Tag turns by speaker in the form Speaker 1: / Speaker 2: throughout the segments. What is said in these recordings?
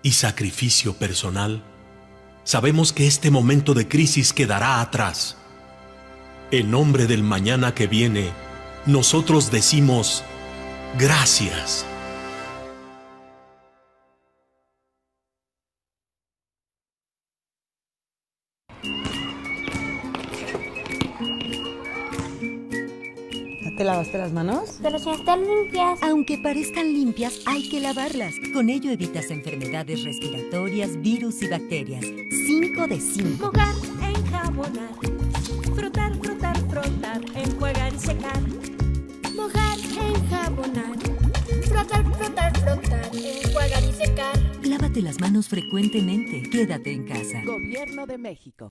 Speaker 1: y sacrificio personal, sabemos que este momento de crisis quedará atrás. En nombre del mañana que viene, nosotros decimos gracias.
Speaker 2: ¿Te lavaste las manos?
Speaker 3: Pero si están limpias.
Speaker 4: Aunque parezcan limpias, hay que lavarlas. Con ello evitas enfermedades respiratorias, virus y bacterias. 5 de 5.
Speaker 5: Mojar, enjabonar. Frotar, frotar, frotar. Enjuagar y secar.
Speaker 3: Mojar, enjabonar. Frotar, frotar, frotar. Enjuagar y secar.
Speaker 4: Lávate las manos frecuentemente. Quédate en casa.
Speaker 6: Gobierno de México.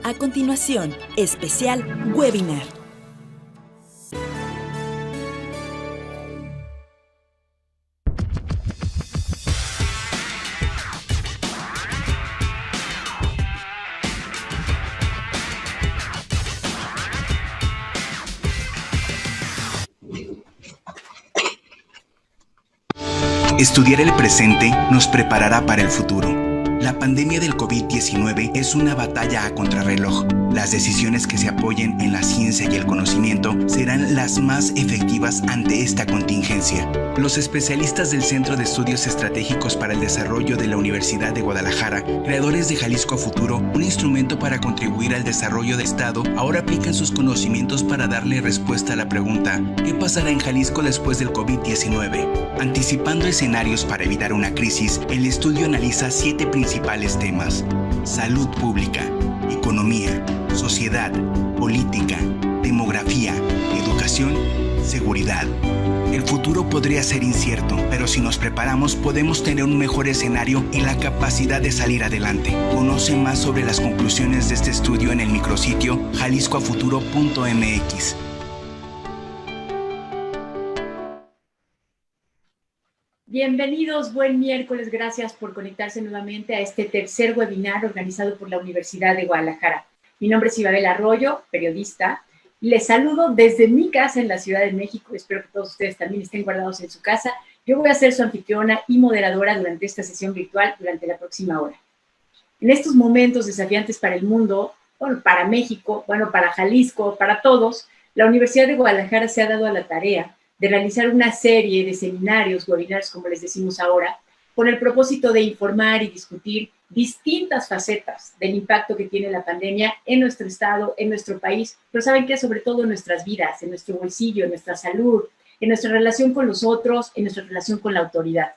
Speaker 7: A continuación, especial webinar.
Speaker 8: Estudiar el presente nos preparará para el futuro. La pandemia del COVID-19 es una batalla a contrarreloj. Las decisiones que se apoyen en la ciencia y el conocimiento serán las más efectivas ante esta contingencia. Los especialistas del Centro de Estudios Estratégicos para el Desarrollo de la Universidad de Guadalajara, creadores de Jalisco a Futuro, un instrumento para contribuir al desarrollo del Estado, ahora aplican sus conocimientos para darle respuesta a la pregunta: ¿qué pasará en Jalisco después del COVID-19? Anticipando escenarios para evitar una crisis, el estudio analiza 7 principales temas: salud pública, economía, sociedad, política, demografía, educación, seguridad. El futuro podría ser incierto, pero si nos preparamos podemos tener un mejor escenario y la capacidad de salir adelante. Conoce más sobre las conclusiones de este estudio en el micrositio jaliscoafuturo.mx.
Speaker 9: Bienvenidos, buen miércoles, gracias por conectarse nuevamente a este tercer webinar organizado por la Universidad de Guadalajara. Mi nombre es Ibabel Arroyo, periodista. Les saludo desde mi casa en la Ciudad de México. Espero que todos ustedes también estén guardados en su casa. Yo voy a ser su anfitriona y moderadora durante esta sesión virtual durante la próxima hora. En estos momentos desafiantes para el mundo, bueno, para México, bueno, para Jalisco, para todos, la Universidad de Guadalajara se ha dado a la tarea de realizar una serie de seminarios, webinars, como les decimos ahora, con el propósito de informar y discutir distintas facetas del impacto que tiene la pandemia en nuestro estado, en nuestro país, pero ¿saben qué? Sobre todo en nuestras vidas, en nuestro bolsillo, en nuestra salud, en nuestra relación con los otros, en nuestra relación con la autoridad.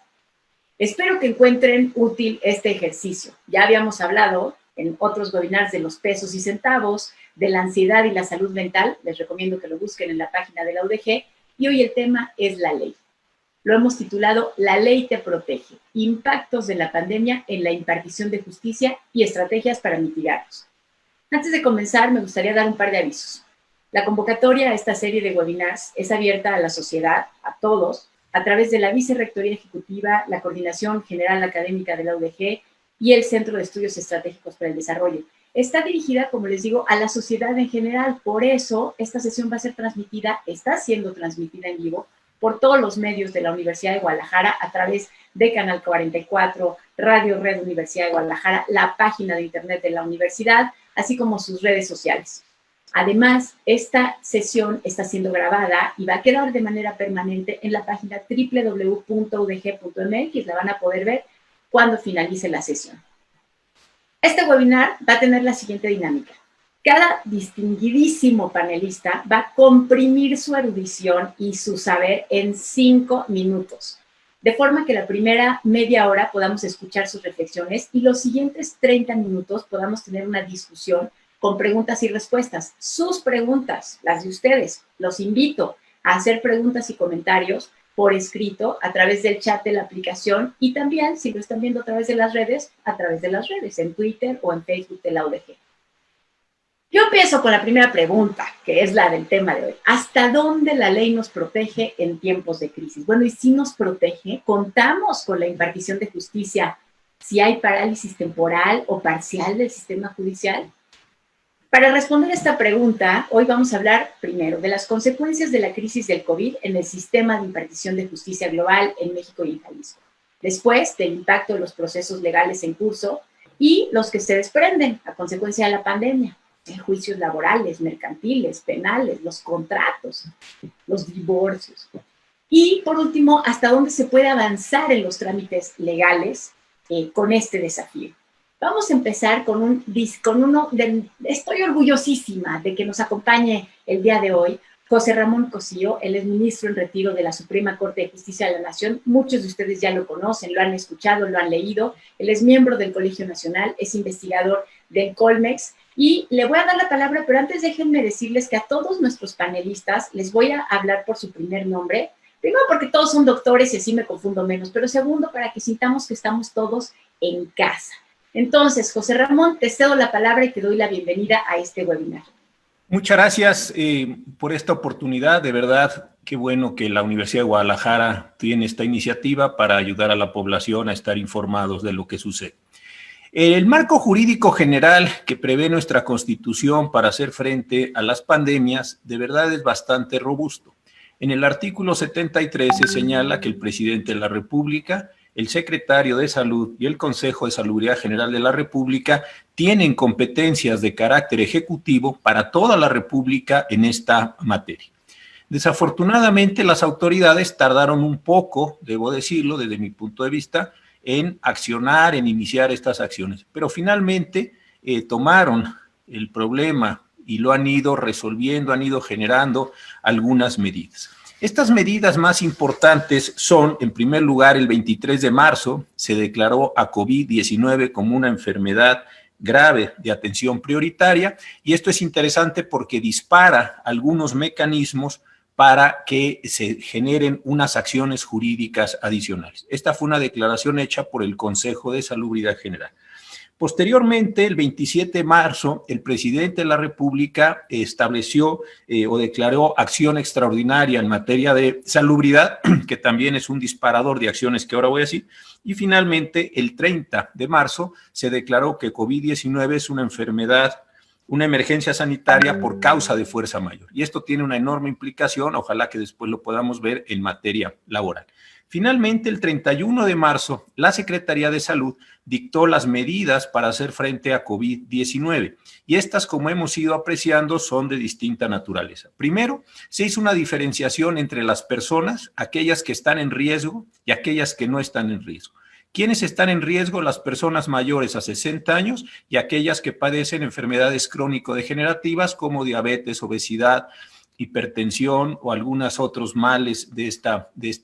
Speaker 9: Espero que encuentren útil este ejercicio. Ya habíamos hablado en otros webinars de los pesos y centavos, de la ansiedad y la salud mental. Les recomiendo que lo busquen en la página de la UDG. Y hoy el tema es la ley. Lo hemos titulado La ley te protege, impactos de la pandemia en la impartición de justicia y estrategias para mitigarlos. Antes de comenzar, me gustaría dar un par de avisos. La convocatoria a esta serie de webinars es abierta a la sociedad, a todos, a través de la Vicerrectoría Ejecutiva, la Coordinación General Académica de la UDG y el Centro de Estudios Estratégicos para el Desarrollo. Está dirigida, como les digo, a la sociedad en general. Por eso, esta sesión va a ser transmitida, está siendo transmitida en vivo por todos los medios de la Universidad de Guadalajara a través de Canal 44, Radio Red Universidad de Guadalajara, la página de internet de la universidad, así como sus redes sociales. Además, esta sesión está siendo grabada y va a quedar de manera permanente en la página www.udg.mx. La van a poder ver cuando finalice la sesión. Este webinar va a tener la siguiente dinámica. Cada distinguidísimo panelista va a comprimir su erudición y su saber en 5 minutos, de forma que la primera media hora podamos escuchar sus reflexiones y los siguientes 30 minutos podamos tener una discusión con preguntas y respuestas. Sus preguntas, las de ustedes, los invito a hacer preguntas y comentarios por escrito a través del chat de la aplicación y también, si lo están viendo a través de las redes, en Twitter o en Facebook de la UDG. Yo empiezo con la primera pregunta, que es la del tema de hoy. ¿Hasta dónde la ley nos protege en tiempos de crisis? Bueno, y si nos protege, contamos con la impartición de justicia si hay parálisis temporal o parcial del sistema judicial. Para responder a esta pregunta, hoy vamos a hablar primero de las consecuencias de la crisis del COVID en el sistema de impartición de justicia global en México y en Jalisco. después del impacto de los procesos legales en curso y los que se desprenden a consecuencia de la pandemia, juicios laborales, mercantiles, penales, los contratos, los divorcios. Y por último, hasta dónde se puede avanzar en los trámites legales con este desafío. Vamos a empezar con estoy orgullosísima de que nos acompañe el día de hoy José Ramón Cosío. Él es ministro en retiro de la Suprema Corte de Justicia de la Nación. Muchos de ustedes ya lo conocen, lo han escuchado, lo han leído. Él es miembro del Colegio Nacional, es investigador del Colmex y le voy a dar la palabra, pero antes déjenme decirles que a todos nuestros panelistas les voy a hablar por su primer nombre. Primero porque todos son doctores y así me confundo menos, pero segundo para que sintamos que estamos todos en casa. Entonces, José Ramón, te cedo la palabra y te doy la bienvenida a este webinar.
Speaker 6: Muchas gracias por esta oportunidad. De verdad, qué bueno que la Universidad de Guadalajara tiene esta iniciativa para ayudar a la población a estar informados de lo que sucede. El marco jurídico general que prevé nuestra Constitución para hacer frente a las pandemias, de verdad es bastante robusto. En el artículo 73 se señala que el presidente de la República, el secretario de Salud y el Consejo de Salubridad General de la República tienen competencias de carácter ejecutivo para toda la República en esta materia. Desafortunadamente, las autoridades tardaron un poco, debo decirlo, desde mi punto de vista, en accionar, en iniciar estas acciones, pero finalmente tomaron el problema y lo han ido resolviendo, han ido generando algunas medidas. Estas medidas más importantes son, en primer lugar, el 23 de marzo se declaró a COVID-19 como una enfermedad grave de atención prioritaria, y esto es interesante porque dispara algunos mecanismos para que se generen unas acciones jurídicas adicionales. Esta fue una declaración hecha por el Consejo de Salubridad General. Posteriormente, el 27 de marzo, el presidente de la República estableció o declaró acción extraordinaria en materia de salubridad, que también es un disparador de acciones que ahora voy a decir, y finalmente, el 30 de marzo, se declaró que COVID-19 es una enfermedad, una emergencia sanitaria por causa de fuerza mayor. Y esto tiene una enorme implicación, ojalá que después lo podamos ver en materia laboral. Finalmente, el 31 de marzo, la Secretaría de Salud dictó las medidas para hacer frente a COVID-19 y estas, como hemos ido apreciando, son de distinta naturaleza. Primero, se hizo una diferenciación entre las personas, aquellas que están en riesgo y aquellas que no están en riesgo. ¿Quiénes están en riesgo? Las personas mayores a 60 años y aquellas que padecen enfermedades crónico-degenerativas como diabetes, obesidad, hipertensión o algunos otros males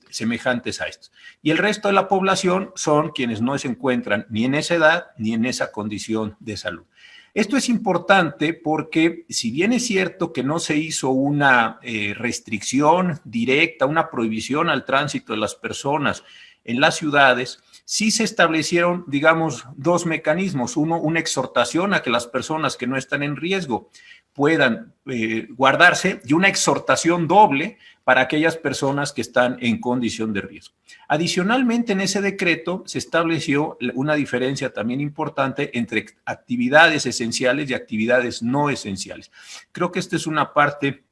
Speaker 6: semejantes a estos. Y el resto de la población son quienes no se encuentran ni en esa edad ni en esa condición de salud. Esto es importante porque si bien es cierto que no se hizo una restricción directa, una prohibición al tránsito de las personas en las ciudades, sí se establecieron, digamos, dos mecanismos. Uno, una exhortación a que las personas que no están en riesgo puedan guardarse, y una exhortación doble para aquellas personas que están en condición de riesgo. Adicionalmente, en ese decreto se estableció una diferencia también importante entre actividades esenciales y actividades no esenciales. Creo que esta es una parte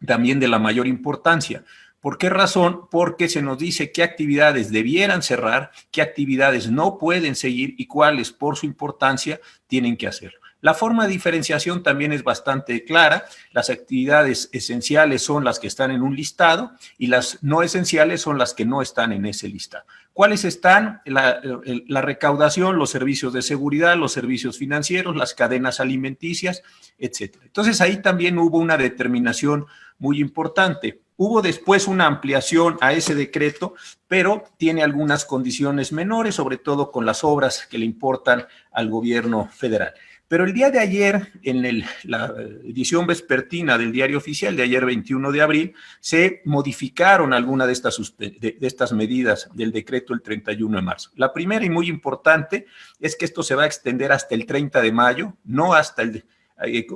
Speaker 6: también de la mayor importancia. ¿Por qué razón? Porque se nos dice qué actividades debieran cerrar, qué actividades no pueden seguir y cuáles, por su importancia, tienen que hacerlo. La forma de diferenciación también es bastante clara. Las actividades esenciales son las que están en un listado y las no esenciales son las que no están en ese listado. ¿Cuáles están? La recaudación, los servicios de seguridad, los servicios financieros, las cadenas alimenticias, etc. Entonces, ahí también hubo una determinación muy importante. Hubo después una ampliación a ese decreto, pero tiene algunas condiciones menores, sobre todo con las obras que le importan al gobierno federal. Pero el día de ayer, en la edición vespertina del Diario Oficial, de ayer 21 de abril, se modificaron algunas de estas medidas del decreto el 31 de marzo. La primera y muy importante es que esto se va a extender hasta el 30 de mayo, no hasta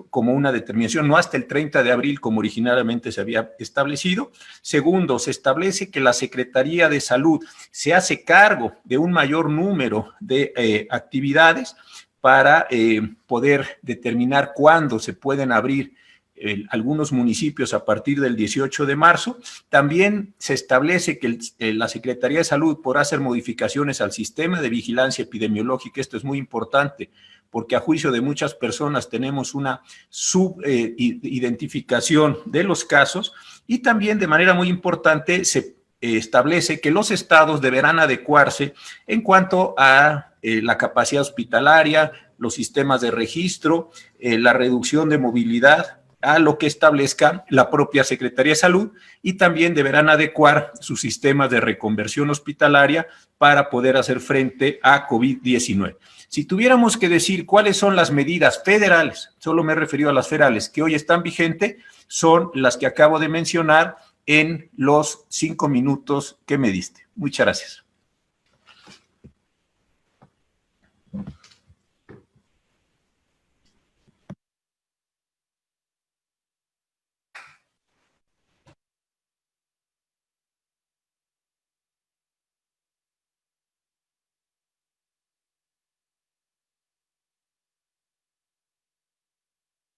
Speaker 6: como una determinación, no hasta el 30 de abril como originalmente se había establecido. Segundo, se establece que la Secretaría de Salud se hace cargo de un mayor número de actividades para poder determinar cuándo se pueden abrir algunos municipios a partir del 18 de marzo. También se establece que la Secretaría de Salud podrá hacer modificaciones al sistema de vigilancia epidemiológica. Esto es muy importante, porque a juicio de muchas personas tenemos una subidentificación de los casos, y también de manera muy importante se establece que los estados deberán adecuarse en cuanto a la capacidad hospitalaria, los sistemas de registro, la reducción de movilidad, a lo que establezca la propia Secretaría de Salud, y también deberán adecuar sus sistemas de reconversión hospitalaria para poder hacer frente a COVID-19. Si tuviéramos que decir cuáles son las medidas federales, solo me he referido a las federales, que hoy están vigentes, son las que acabo de mencionar en los 5 minutos que me diste. Muchas gracias.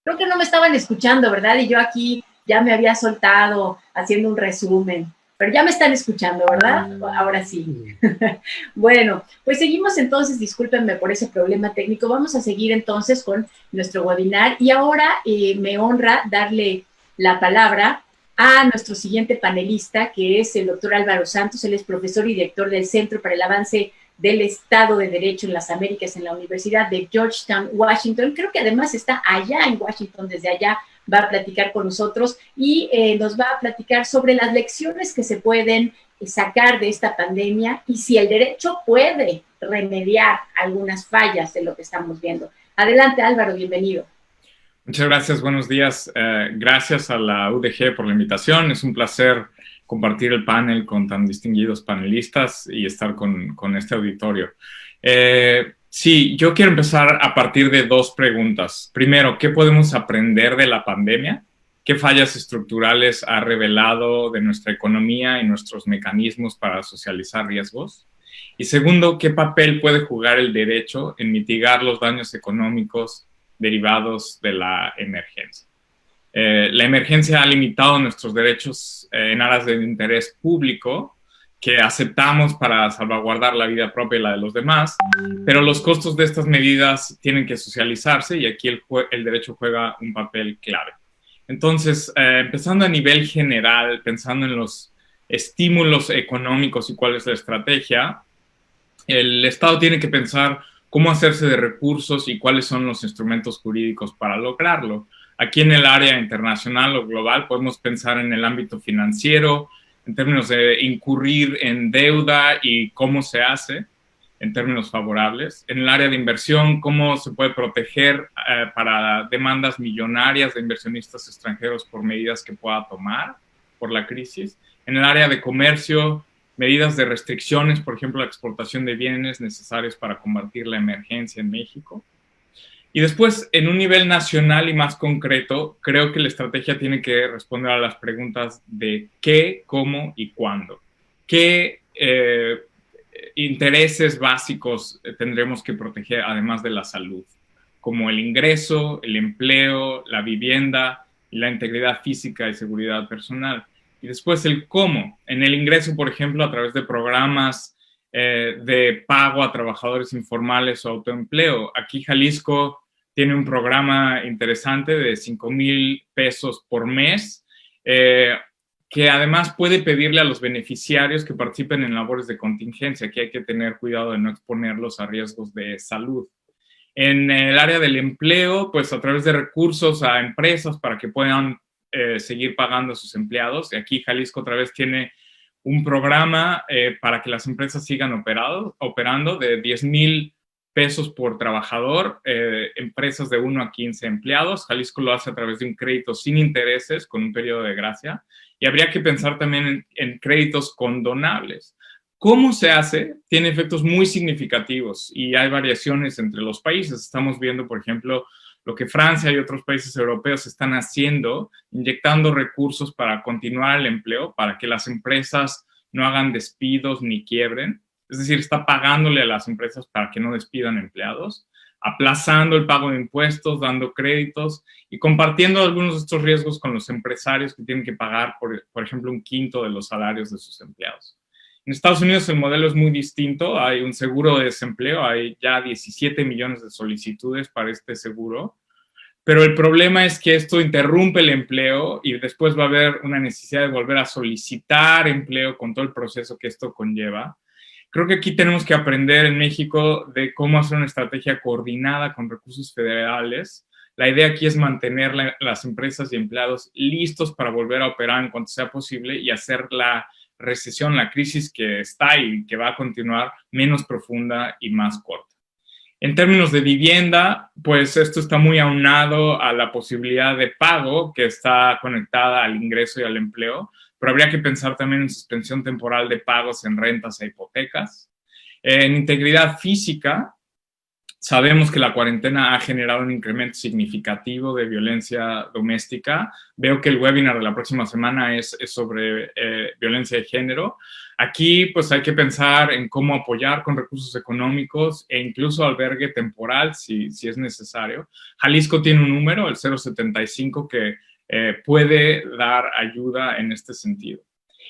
Speaker 9: Creo que no me estaban escuchando, ¿verdad? Y yo aquí ya me había soltado haciendo un resumen, pero ya me están escuchando, ¿verdad? Ahora sí. Bueno, pues seguimos entonces, discúlpenme por ese problema técnico. Vamos a seguir entonces con nuestro webinar, y ahora me honra darle la palabra a nuestro siguiente panelista, que es el doctor Álvaro Santos. Él es profesor y director del Centro para el Avance del Estado de Derecho en las Américas en la Universidad de Georgetown, Washington. Creo que además está allá en Washington, desde allá va a platicar con nosotros y nos va a platicar sobre las lecciones que se pueden sacar de esta pandemia y si el derecho puede remediar algunas fallas de lo que estamos viendo. Adelante, Álvaro, bienvenido.
Speaker 10: Muchas gracias, buenos días. Gracias a la UDG por la invitación. Es un placer compartir el panel con tan distinguidos panelistas y estar con este auditorio. Sí, yo quiero empezar a partir de 2 preguntas. Primero, ¿qué podemos aprender de la pandemia? ¿Qué fallas estructurales ha revelado de nuestra economía y nuestros mecanismos para socializar riesgos? Y segundo, ¿qué papel puede jugar el derecho en mitigar los daños económicos derivados de la emergencia? La emergencia ha limitado nuestros derechos en aras del interés público que aceptamos para salvaguardar la vida propia y la de los demás, pero los costos de estas medidas tienen que socializarse y aquí el derecho juega un papel clave. Entonces, empezando a nivel general, pensando en los estímulos económicos y cuál es la estrategia, el Estado tiene que pensar cómo hacerse de recursos y cuáles son los instrumentos jurídicos para lograrlo. Aquí en el área internacional o global podemos pensar en el ámbito financiero, en términos de incurrir en deuda y cómo se hace en términos favorables. En el área de inversión, cómo se puede proteger para demandas millonarias de inversionistas extranjeros por medidas que pueda tomar por la crisis. En el área de comercio, medidas de restricciones, por ejemplo, la exportación de bienes necesarios para combatir la emergencia en México. Y después, en un nivel nacional y más concreto, creo que la estrategia tiene que responder a las preguntas de qué, cómo y cuándo. ¿Qué intereses básicos tendremos que proteger además de la salud? Como el ingreso, el empleo, la vivienda y la integridad física y seguridad personal. Y después el cómo. En el ingreso, por ejemplo, a través de programas de pago a trabajadores informales o autoempleo. Aquí Jalisco tiene un programa interesante de 5,000 pesos por mes, que además puede pedirle a los beneficiarios que participen en labores de contingencia. Aquí hay que tener cuidado de no exponerlos a riesgos de salud. En el área del empleo, pues a través de recursos a empresas para que puedan seguir pagando a sus empleados. Y aquí Jalisco otra vez tiene un programa para que las empresas sigan operando de 10,000 pesos por trabajador, empresas de 1 a 15 empleados. Jalisco lo hace a través de un crédito sin intereses con un periodo de gracia. Y habría que pensar también en créditos condonables. ¿Cómo se hace? Tiene efectos muy significativos y hay variaciones entre los países. Estamos viendo, por ejemplo, lo que Francia y otros países europeos están haciendo, inyectando recursos para continuar el empleo, para que las empresas no hagan despidos ni quiebren. Es decir, está pagándole a las empresas para que no despidan empleados, aplazando el pago de impuestos, dando créditos y compartiendo algunos de estos riesgos con los empresarios que tienen que pagar, por ejemplo, 1/5 de los salarios de sus empleados. En Estados Unidos el modelo es muy distinto, hay un seguro de desempleo, hay ya 17 millones de solicitudes para este seguro, pero el problema es que esto interrumpe el empleo y después va a haber una necesidad de volver a solicitar empleo con todo el proceso que esto conlleva. Creo que aquí tenemos que aprender en México de cómo hacer una estrategia coordinada con recursos federales. La idea aquí es mantener las empresas y empleados listos para volver a operar en cuanto sea posible y hacer la recesión, la crisis que está y que va a continuar, menos profunda y más corta. En términos de vivienda, pues esto está muy aunado a la posibilidad de pago que está conectada al ingreso y al empleo, pero habría que pensar también en suspensión temporal de pagos en rentas e hipotecas. En integridad física, sabemos que la cuarentena ha generado un incremento significativo de violencia doméstica. Veo que el webinar de la próxima semana es sobre violencia de género. Aquí pues hay que pensar en cómo apoyar con recursos económicos e incluso albergue temporal si es necesario. Jalisco tiene un número, el 075, que puede dar ayuda en este sentido.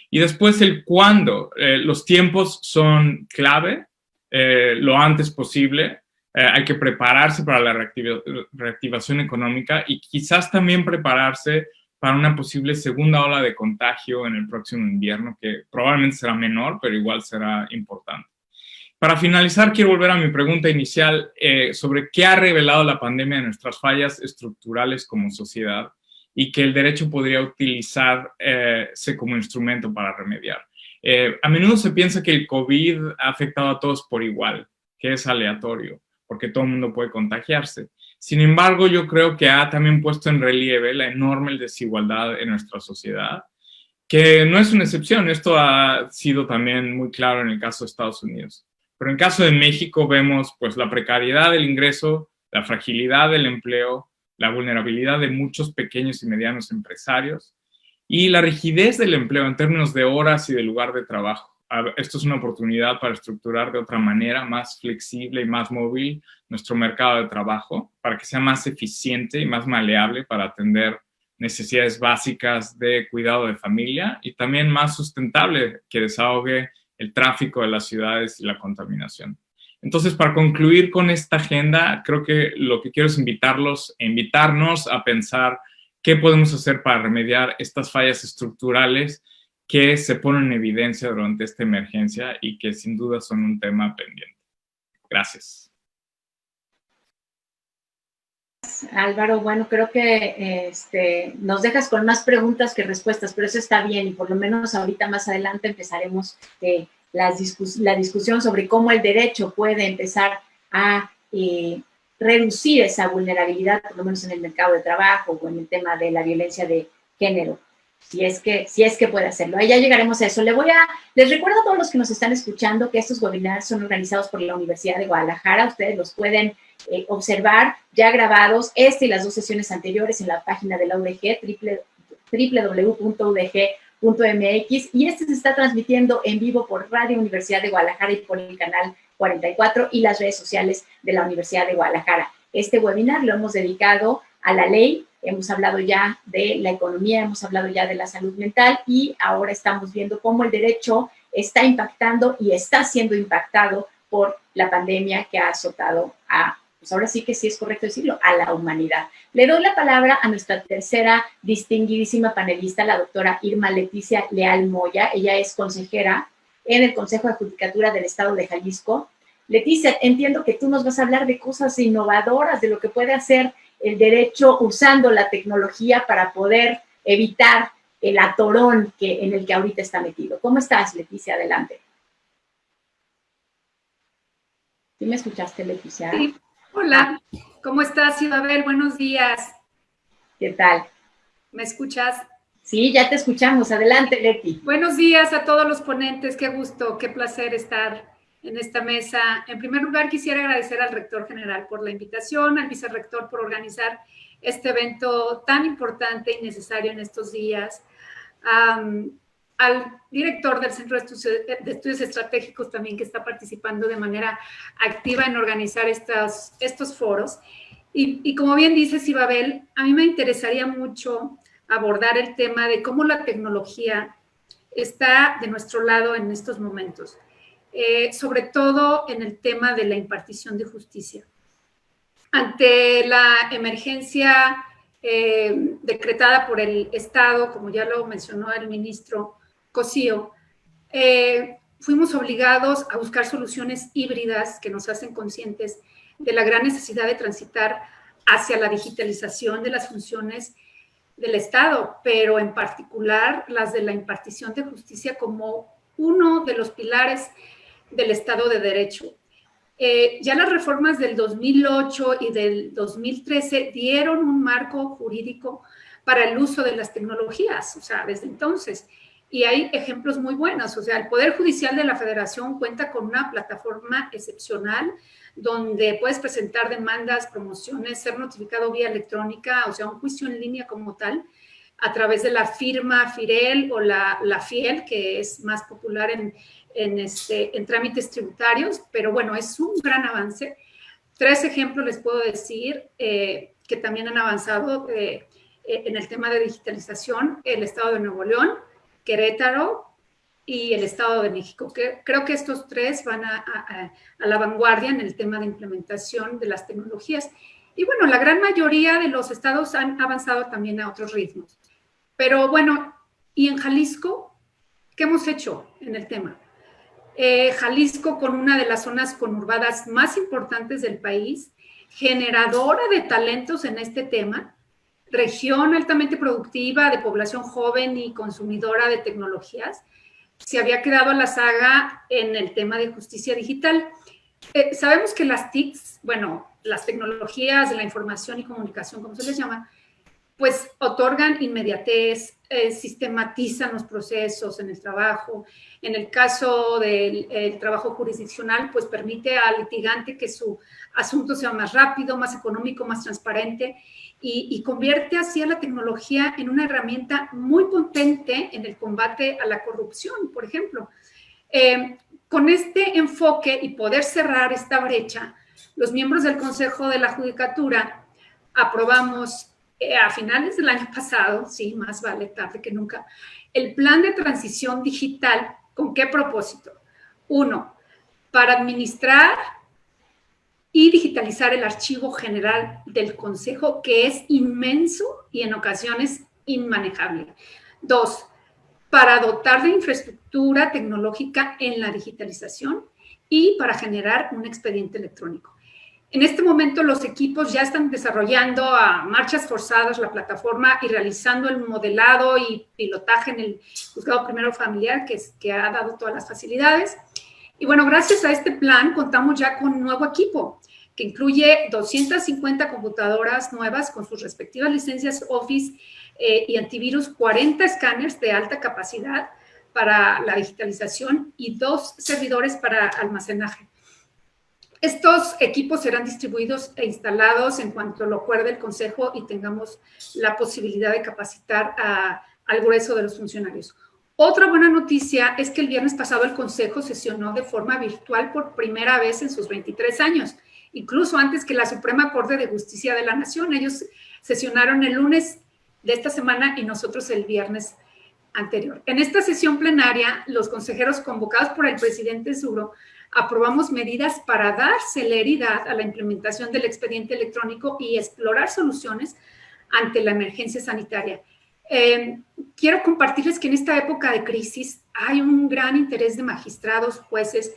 Speaker 10: Y después el cuándo. Los tiempos son clave, lo antes posible. Hay que prepararse para la reactivación económica y quizás también prepararse para una posible segunda ola de contagio en el próximo invierno, que probablemente será menor, pero igual será importante. Para finalizar, quiero volver a mi pregunta inicial sobre qué ha revelado la pandemia de nuestras fallas estructurales como sociedad y que el derecho podría utilizarse como instrumento para remediar. A menudo se piensa que el COVID ha afectado a todos por igual, que es aleatorio, porque todo el mundo puede contagiarse. Sin embargo, yo creo que ha también puesto en relieve la enorme desigualdad en nuestra sociedad, que no es una excepción. Esto ha sido también muy claro en el caso de Estados Unidos. Pero en el caso de México vemos pues, la precariedad del ingreso, la fragilidad del empleo, la vulnerabilidad de muchos pequeños y medianos empresarios y la rigidez del empleo en términos de horas y de lugar de trabajo. Esto es una oportunidad para estructurar de otra manera, más flexible y más móvil, nuestro mercado de trabajo, para que sea más eficiente y más maleable para atender necesidades básicas de cuidado de familia y también más sustentable, que desahogue el tráfico de las ciudades y la contaminación. Entonces, para concluir con esta agenda, creo que lo que quiero es invitarnos a pensar qué podemos hacer para remediar estas fallas estructurales que se ponen en evidencia durante esta emergencia y que sin duda son un tema pendiente. Gracias.
Speaker 9: Álvaro, bueno, creo que nos dejas con más preguntas que respuestas, pero eso está bien y por lo menos ahorita más adelante empezaremos la discusión sobre cómo el derecho puede empezar a reducir esa vulnerabilidad, por lo menos en el mercado de trabajo o en el tema de la violencia de género. Si es que puede hacerlo. Ahí ya llegaremos a eso. Les recuerdo a todos los que nos están escuchando que estos webinars son organizados por la Universidad de Guadalajara. Ustedes los pueden observar ya grabados, y las dos sesiones anteriores en la página de la UDG, www.udg.mx, y se está transmitiendo en vivo por Radio Universidad de Guadalajara y por el canal 44 y las redes sociales de la Universidad de Guadalajara. Este webinar lo hemos dedicado a la ley. Hemos hablado ya de la economía, hemos hablado ya de la salud mental y ahora estamos viendo cómo el derecho está impactando y está siendo impactado por la pandemia que ha azotado pues ahora sí que sí es correcto decirlo, a la humanidad. Le doy la palabra a nuestra tercera distinguidísima panelista, la doctora Irma Leticia Leal Moya. Ella es consejera en el Consejo de Judicatura del Estado de Jalisco. Leticia, entiendo que tú nos vas a hablar de cosas innovadoras, de lo que puede hacer el derecho usando la tecnología para poder evitar el atorón en el que ahorita está metido. ¿Cómo estás, Leticia? Adelante. ¿Sí me escuchaste, Leticia?
Speaker 11: Sí. Hola, ¿cómo estás, Isabel? Buenos días.
Speaker 9: ¿Qué tal?
Speaker 11: ¿Me escuchas?
Speaker 9: Sí, ya te escuchamos. Adelante, Leti.
Speaker 11: Buenos días a todos los ponentes. Qué gusto, qué placer estar en esta mesa. En primer lugar, quisiera agradecer al rector general por la invitación, al vicerrector por organizar este evento tan importante y necesario en estos días. al director del Centro de Estudios Estratégicos también, que está participando de manera activa en organizar estos foros. Y como bien dice Sibabel, a mí me interesaría mucho abordar el tema de cómo la tecnología está de nuestro lado en estos momentos, sobre todo en el tema de la impartición de justicia. Ante la emergencia decretada por el Estado, como ya lo mencionó el ministro Cosío, fuimos obligados a buscar soluciones híbridas que nos hacen conscientes de la gran necesidad de transitar hacia la digitalización de las funciones del Estado, pero en particular las de la impartición de justicia como uno de los pilares del Estado de Derecho. Ya las reformas del 2008 y del 2013 dieron un marco jurídico para el uso de las tecnologías, o sea, desde entonces. Y hay ejemplos muy buenos, o sea, el Poder Judicial de la Federación cuenta con una plataforma excepcional donde puedes presentar demandas, promociones, ser notificado vía electrónica, o sea, un juicio en línea como tal, a través de la firma FIREL o la FIEL, que es más popular en trámites tributarios, pero bueno, es un gran avance. 3 ejemplos les puedo decir que también han avanzado en el tema de digitalización: el Estado de Nuevo León, Querétaro y el Estado de México. Creo que estos 3 van a la vanguardia en el tema de implementación de las tecnologías. Y bueno, la gran mayoría de los estados han avanzado también a otros ritmos. Pero bueno, ¿y en Jalisco qué hemos hecho en el tema? Jalisco, con una de las zonas conurbadas más importantes del país, generadora de talentos en este tema, región altamente productiva, de población joven y consumidora de tecnologías, se había quedado a la saga en el tema de justicia digital. Sabemos que las TICs, bueno, las tecnologías de la información y comunicación, como se les llama, pues otorgan inmediatez, sistematizan los procesos en el trabajo. En el caso del trabajo jurisdiccional, pues permite al litigante que su asunto sea más rápido, más económico, más transparente, y convierte así a la tecnología en una herramienta muy potente en el combate a la corrupción, por ejemplo. Con este enfoque y poder cerrar esta brecha, los miembros del Consejo de la Judicatura aprobamos a finales del año pasado, sí, más vale tarde que nunca, el plan de transición digital. ¿Con qué propósito? 1, para administrar y digitalizar el archivo general del Consejo, que es inmenso y en ocasiones inmanejable. 2, para dotar de infraestructura tecnológica en la digitalización y para generar un expediente electrónico. En este momento los equipos ya están desarrollando a marchas forzadas la plataforma y realizando el modelado y pilotaje en el Juzgado Primero Familiar, que ha dado todas las facilidades. Y bueno, gracias a este plan contamos ya con un nuevo equipo que incluye 250 computadoras nuevas con sus respectivas licencias Office y antivirus, 40 escáneres de alta capacidad para la digitalización y 2 servidores para almacenaje. Estos equipos serán distribuidos e instalados en cuanto lo acuerde el Consejo y tengamos la posibilidad de capacitar al grueso de los funcionarios. Otra buena noticia es que el viernes pasado el Consejo sesionó de forma virtual por primera vez en sus 23 años, incluso antes que la Suprema Corte de Justicia de la Nación. Ellos sesionaron el lunes de esta semana y nosotros el viernes anterior. En esta sesión plenaria, los consejeros convocados por el presidente Zuro aprobamos medidas para dar celeridad a la implementación del expediente electrónico y explorar soluciones ante la emergencia sanitaria. Quiero compartirles que en esta época de crisis hay un gran interés de magistrados, jueces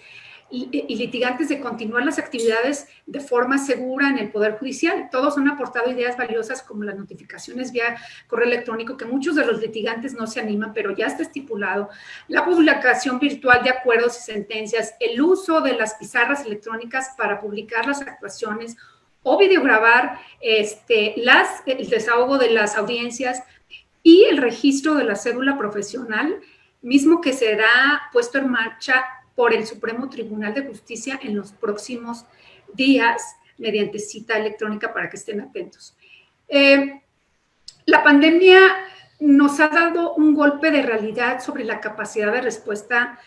Speaker 11: y litigantes de continuar las actividades de forma segura en el Poder Judicial. Todos han aportado ideas valiosas como las notificaciones vía correo electrónico, que muchos de los litigantes no se animan, pero ya está estipulado, la publicación virtual de acuerdos y sentencias, el uso de las pizarras electrónicas para publicar las actuaciones o videograbar el desahogo de las audiencias y el registro de la cédula profesional, mismo que será puesto en marcha por el Supremo Tribunal de Justicia en los próximos días mediante cita electrónica, para que estén atentos. La pandemia nos ha dado un golpe de realidad sobre la capacidad de respuesta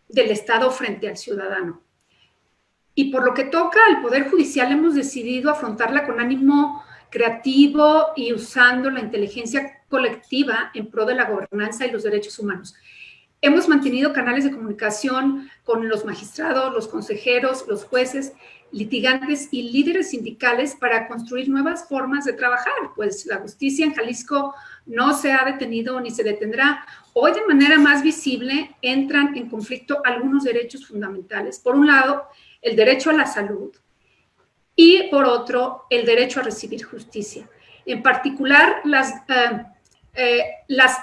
Speaker 11: del Estado frente al ciudadano. Y por lo que toca al Poder Judicial, hemos decidido afrontarla con ánimo creativo y usando la inteligencia colectiva en pro de la gobernanza y los derechos humanos. Hemos mantenido canales de comunicación con los magistrados, los consejeros, los jueces, litigantes y líderes sindicales para construir nuevas formas de trabajar, pues la justicia en Jalisco no se ha detenido ni se detendrá. Hoy, de manera más visible, entran en conflicto algunos derechos fundamentales. Por un lado, el derecho a la salud y, por otro, el derecho a recibir justicia. En particular, las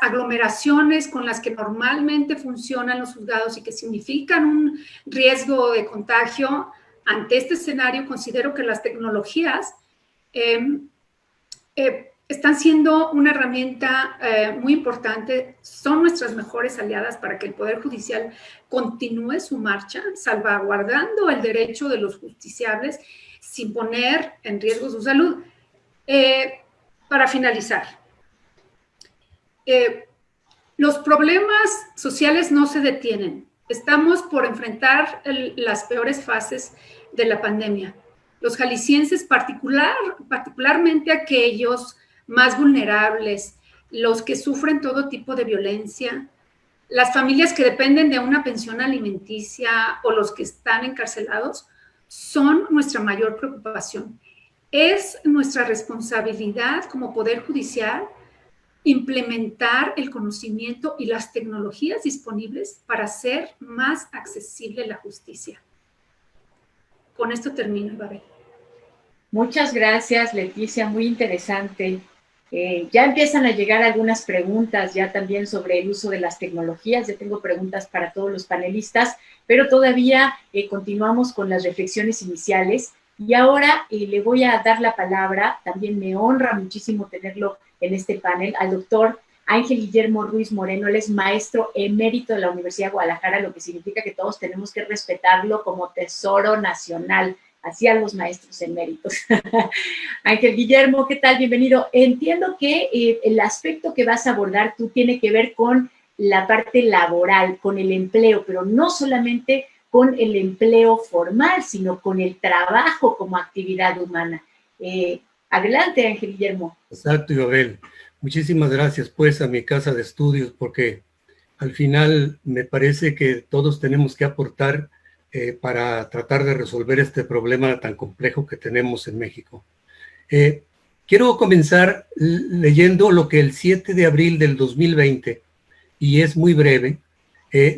Speaker 11: aglomeraciones con las que normalmente funcionan los juzgados y que significan un riesgo de contagio. Ante este escenario, considero que las tecnologías están siendo una herramienta muy importante, son nuestras mejores aliadas para que el Poder Judicial continúe su marcha, salvaguardando el derecho de los justiciables sin poner en riesgo su salud. Para finalizar, los problemas sociales no se detienen. Estamos por enfrentar las peores fases de la pandemia. Los jaliscienses, particularmente aquellos más vulnerables, los que sufren todo tipo de violencia, las familias que dependen de una pensión alimenticia o los que están encarcelados, son nuestra mayor preocupación. Es nuestra responsabilidad como Poder Judicial implementar el conocimiento y las tecnologías disponibles para hacer más accesible la justicia. Con esto termino, Babel.
Speaker 9: Muchas gracias, Leticia, muy interesante. Ya empiezan a llegar algunas preguntas ya también sobre el uso de las tecnologías. Ya tengo preguntas para todos los panelistas, pero todavía continuamos con las reflexiones iniciales. Y ahora le voy a dar la palabra, también me honra muchísimo tenerlo en este panel, al doctor Ángel Guillermo Ruiz Moreno. Él es maestro emérito de la Universidad de Guadalajara, lo que significa que todos tenemos que respetarlo como tesoro nacional. Así a los maestros eméritos. Ángel Guillermo, ¿qué tal? Bienvenido. Entiendo que el aspecto que vas a abordar tú tiene que ver con la parte laboral, con el empleo, pero no solamente con el empleo formal, sino con el trabajo como actividad humana. Adelante, Ángel Guillermo.
Speaker 12: Exacto, Isabel. Muchísimas gracias, pues, a mi casa de estudios, porque al final me parece que todos tenemos que aportar para tratar de resolver este problema tan complejo que tenemos en México. Quiero comenzar leyendo lo que el 7 de abril del 2020, y es muy breve,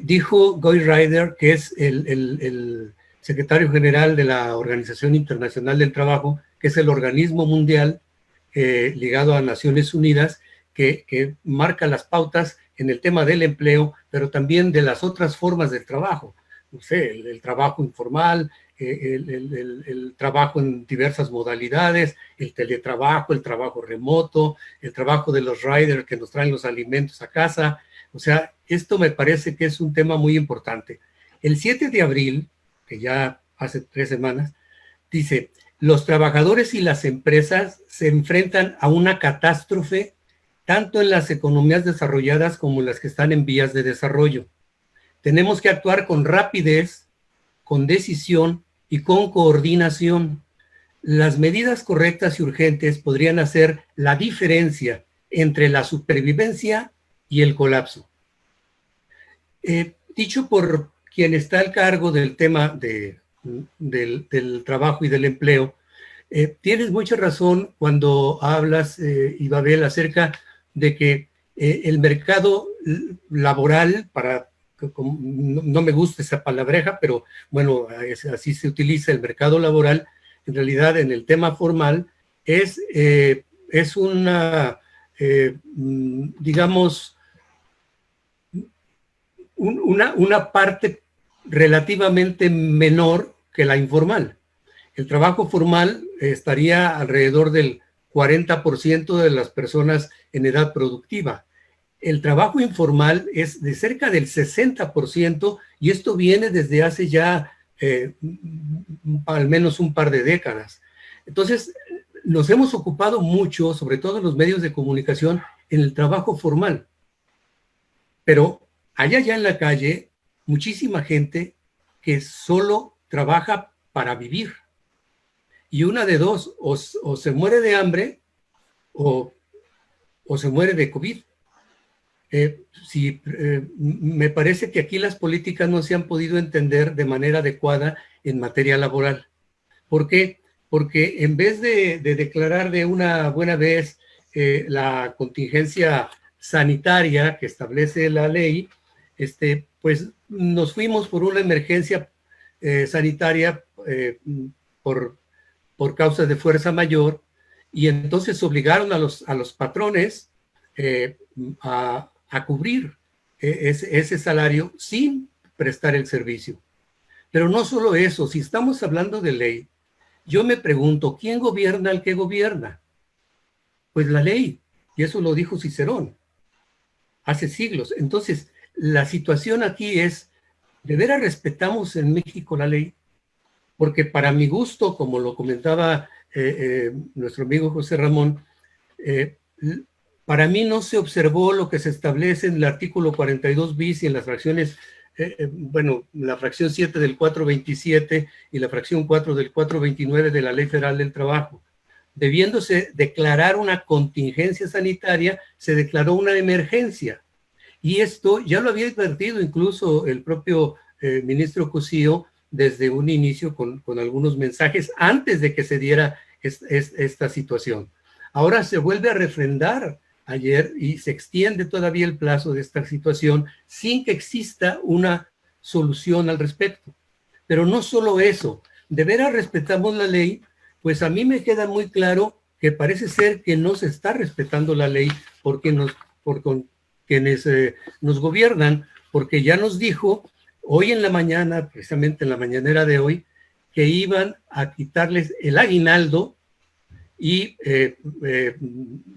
Speaker 12: dijo Guy Ryder, que es el secretario general de la Organización Internacional del Trabajo, que es el organismo mundial ligado a Naciones Unidas, que marca las pautas en el tema del empleo, pero también de las otras formas del trabajo. No sé, el trabajo informal, el trabajo en diversas modalidades, el teletrabajo, el trabajo remoto, el trabajo de los riders que nos traen los alimentos a casa. O sea, esto me parece que es un tema muy importante. El 7 de abril, que ya hace 3 semanas, dice: los trabajadores y las empresas se enfrentan a una catástrofe tanto en las economías desarrolladas como en las que están en vías de desarrollo. Tenemos que actuar con rapidez, con decisión y con coordinación. Las medidas correctas y urgentes podrían hacer la diferencia entre la supervivencia y el colapso. Dicho por quien está al cargo del tema del trabajo y del empleo, tienes mucha razón cuando hablas, Ibabel, acerca de que el mercado laboral, no me gusta esa palabreja, pero bueno, así se utiliza el mercado laboral, en realidad en el tema formal es una, digamos, una parte relativamente menor que la informal. El trabajo formal estaría alrededor del 40% de las personas en edad productiva. El trabajo informal es de cerca del 60% y esto viene desde hace ya al menos un par de décadas. Entonces, nos hemos ocupado mucho, sobre todo en los medios de comunicación, en el trabajo formal. Pero hay allá en la calle muchísima gente que solo trabaja para vivir. Y una de dos, o se muere de hambre o se muere de COVID. Me parece que aquí las políticas no se han podido entender de manera adecuada en materia laboral. ¿Por qué? Porque en vez de declarar de una buena vez la contingencia sanitaria que establece la ley, pues nos fuimos por una emergencia sanitaria por causas de fuerza mayor, y entonces obligaron a los patrones a cubrir ese salario sin prestar el servicio. Pero no solo eso, si estamos hablando de ley, yo me pregunto, ¿quién gobierna al que gobierna? Pues la ley, y eso lo dijo Cicerón hace siglos. Entonces, la situación aquí es, ¿de veras respetamos en México la ley? Porque para mi gusto, como lo comentaba nuestro amigo José Ramón, para mí no se observó lo que se establece en el artículo 42 bis y en las fracciones, la fracción 7 del 427 y la fracción 4 del 429 de la Ley Federal del Trabajo. Debiéndose declarar una contingencia sanitaria, se declaró una emergencia. Y esto ya lo había advertido incluso el propio ministro Cosío desde un inicio con algunos mensajes antes de que se diera esta situación. Ahora se vuelve a refrendar ayer y se extiende todavía el plazo de esta situación sin que exista una solución al respecto. Pero no solo eso, de veras respetamos la ley, pues a mí me queda muy claro que parece ser que no se está respetando la ley por quienes nos gobiernan, porque ya nos dijo hoy en la mañana, precisamente en la mañanera de hoy, que iban a quitarles el aguinaldo y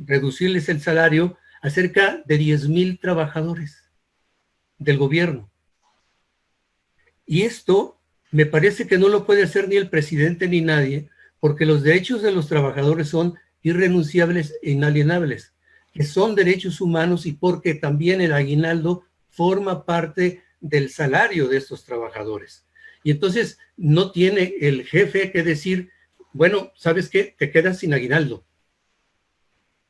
Speaker 12: reducirles el salario a cerca de 10,000 trabajadores del gobierno. Y esto me parece que no lo puede hacer ni el presidente ni nadie, porque los derechos de los trabajadores son irrenunciables e inalienables, que son derechos humanos, y porque también el aguinaldo forma parte del salario de estos trabajadores. Y entonces no tiene el jefe que decir, bueno, ¿sabes qué? Te quedas sin aguinaldo.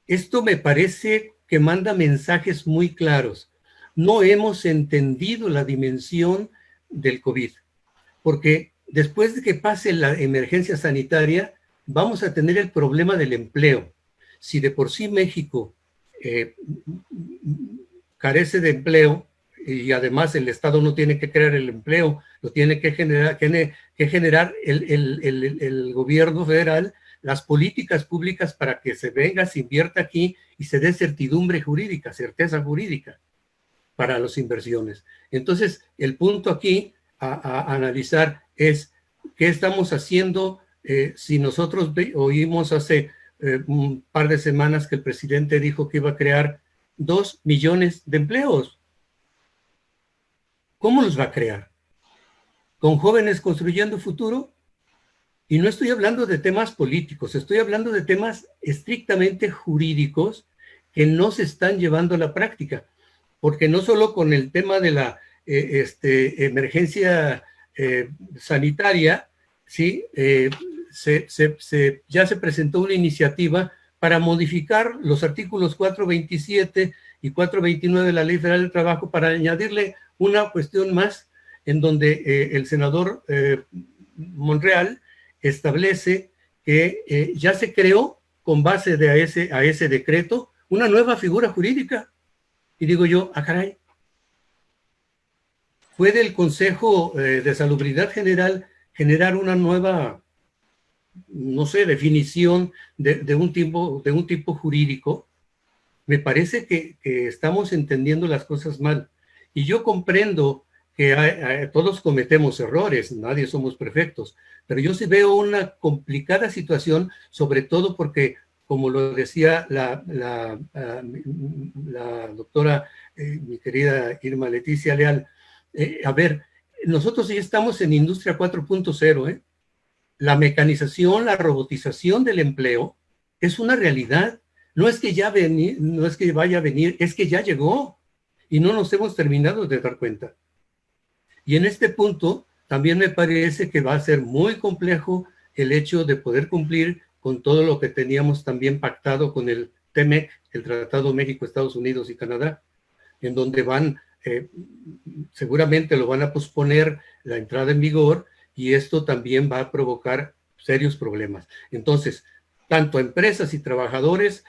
Speaker 12: Esto me parece que manda mensajes muy claros. No hemos entendido la dimensión del COVID, porque después de que pase la emergencia sanitaria, vamos a tener el problema del empleo. Si de por sí México carece de empleo, y además el Estado no tiene que crear el empleo, lo tiene que generar el gobierno federal, las políticas públicas para que se venga, se invierta aquí y se dé certidumbre jurídica, certeza jurídica para las inversiones. Entonces, el punto aquí a analizar es qué estamos haciendo. Si nosotros oímos hace un par de semanas que el presidente dijo que iba a crear 2 millones de empleos. ¿Cómo los va a crear? ¿Con jóvenes construyendo futuro? Y no estoy hablando de temas políticos, estoy hablando de temas estrictamente jurídicos que no se están llevando a la práctica, porque no solo con el tema de la emergencia sanitaria, ¿sí? Ya se presentó una iniciativa para modificar los artículos 427 y 429 de la Ley Federal del Trabajo para añadirle una cuestión más en donde el senador Monreal establece que ya se creó con base a ese decreto una nueva figura jurídica. Y digo yo, caray, ¿puede el Consejo de Salubridad General generar una nueva, no sé, definición de un tipo jurídico? Me parece que estamos entendiendo las cosas mal. Y yo comprendo que todos cometemos errores, nadie somos perfectos, pero yo sí veo una complicada situación, sobre todo porque, como lo decía la doctora, mi querida Irma Leticia Leal, a ver, nosotros ya estamos en Industria 4.0, La mecanización, la robotización del empleo es una realidad. no es que no es que vaya a venir, es que ya llegó y no nos hemos terminado de dar cuenta. Y en este punto también me parece que va a ser muy complejo el hecho de poder cumplir con todo lo que teníamos también pactado con el TEMEC, el Tratado México, Estados Unidos y Canadá, en donde seguramente lo van a posponer la entrada en vigor, y esto también va a provocar serios problemas. Entonces, tanto a empresas y trabajadores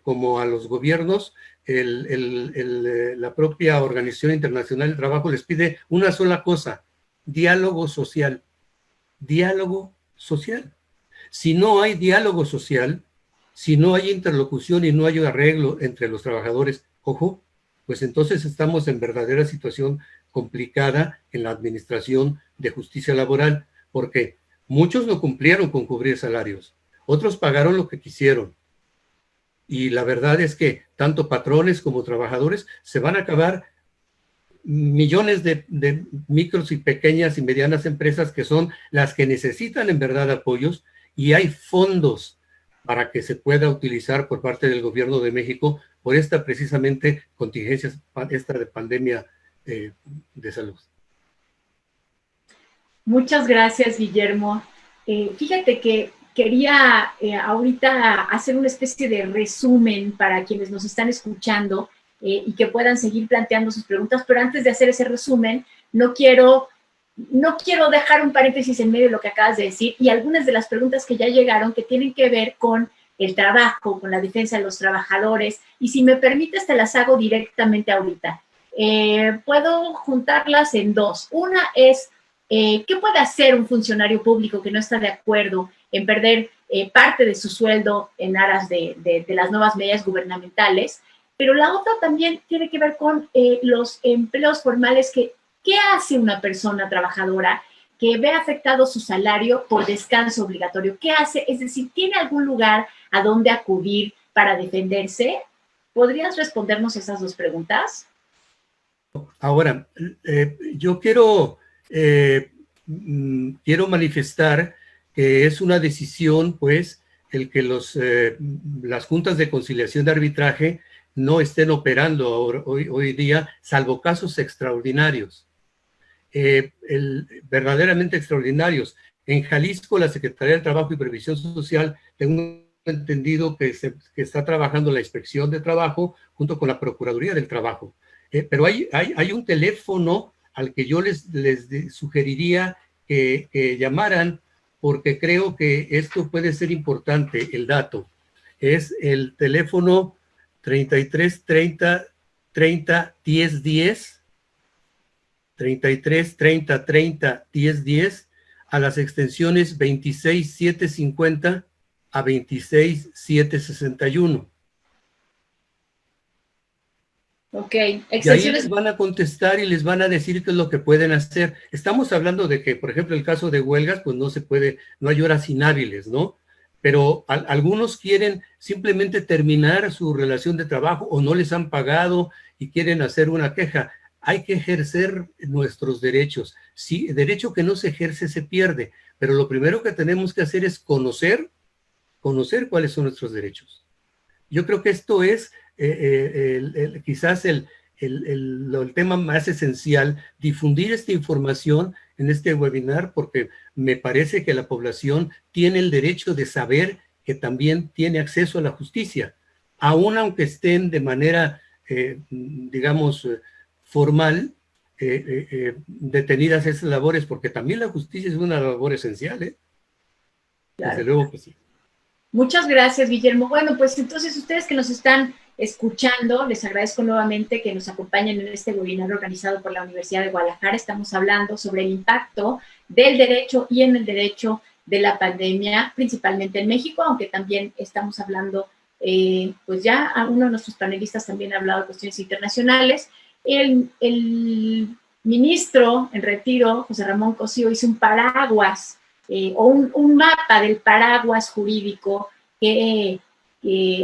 Speaker 12: como a los gobiernos, la propia Organización Internacional del Trabajo les pide una sola cosa: diálogo social. Diálogo social. Si no hay diálogo social, si no hay interlocución y no hay arreglo entre los trabajadores, ojo, pues entonces estamos en verdadera situación complicada en la administración de justicia laboral, porque muchos no cumplieron con cubrir salarios, otros pagaron lo que quisieron. Y la verdad es que tanto patrones como trabajadores se van a acabar millones de micros y pequeñas y medianas empresas que son las que necesitan en verdad apoyos, y hay fondos para que se pueda utilizar por parte del gobierno de México por esta precisamente contingencia, esta de pandemia de salud.
Speaker 9: Muchas gracias, Guillermo. Fíjate que quería ahorita hacer una especie de resumen para quienes nos están escuchando y que puedan seguir planteando sus preguntas, pero antes de hacer ese resumen, no quiero dejar un paréntesis en medio de lo que acabas de decir y algunas de las preguntas que ya llegaron que tienen que ver con el trabajo, con la defensa de los trabajadores, y si me permites te las hago directamente ahorita. Puedo juntarlas en dos. Una es, ¿qué puede hacer un funcionario público que no está de acuerdo en perder parte de su sueldo en aras de las nuevas medidas gubernamentales? Pero la otra también tiene que ver con los empleos formales. ¿Qué hace una persona trabajadora que ve afectado su salario por descanso obligatorio? ¿Qué hace? Es decir, ¿tiene algún lugar a donde acudir para defenderse? ¿Podrías respondernos esas dos preguntas?
Speaker 12: Ahora, yo quiero manifestar que es una decisión, pues, el que las juntas de conciliación de arbitraje no estén operando hoy día, salvo casos extraordinarios. Verdaderamente extraordinarios. En Jalisco, la Secretaría del Trabajo y Previsión Social, tengo entendido que está trabajando la Inspección de Trabajo junto con la Procuraduría del Trabajo. Pero hay un teléfono al que yo les sugeriría que llamaran, porque creo que esto puede ser importante, el dato. Es el teléfono 33 30 30 10 10, 33 30 30 10 10, a las extensiones 26 750 a 26 761.
Speaker 9: Ok,
Speaker 12: y ahí les van a contestar y les van a decir qué es lo que pueden hacer. Estamos hablando de que, por ejemplo, el caso de huelgas, pues no se puede, no hay horas inhábiles, ¿no? Pero algunos quieren simplemente terminar su relación de trabajo o no les han pagado y quieren hacer una queja. Hay que ejercer nuestros derechos. Sí, derecho que no se ejerce se pierde, pero lo primero que tenemos que hacer es conocer cuáles son nuestros derechos. Yo creo que esto es quizás el tema más esencial, difundir esta información en este webinar, porque me parece que la población tiene el derecho de saber que también tiene acceso a la justicia, aun aunque estén de manera, digamos, formal, detenidas esas labores, porque también la justicia es una labor esencial, ¿eh? Claro. Desde luego que sí.
Speaker 9: Muchas gracias, Guillermo. Bueno, pues entonces ustedes que nos están escuchando, les agradezco nuevamente que nos acompañen en este webinar organizado por la Universidad de Guadalajara. Estamos hablando sobre el impacto del derecho y en el derecho de la pandemia, principalmente en México, aunque también estamos hablando, pues ya uno de nuestros panelistas también ha hablado de cuestiones internacionales. El ministro en retiro, José Ramón Cosío, hizo un paraguas o un mapa del paraguas jurídico que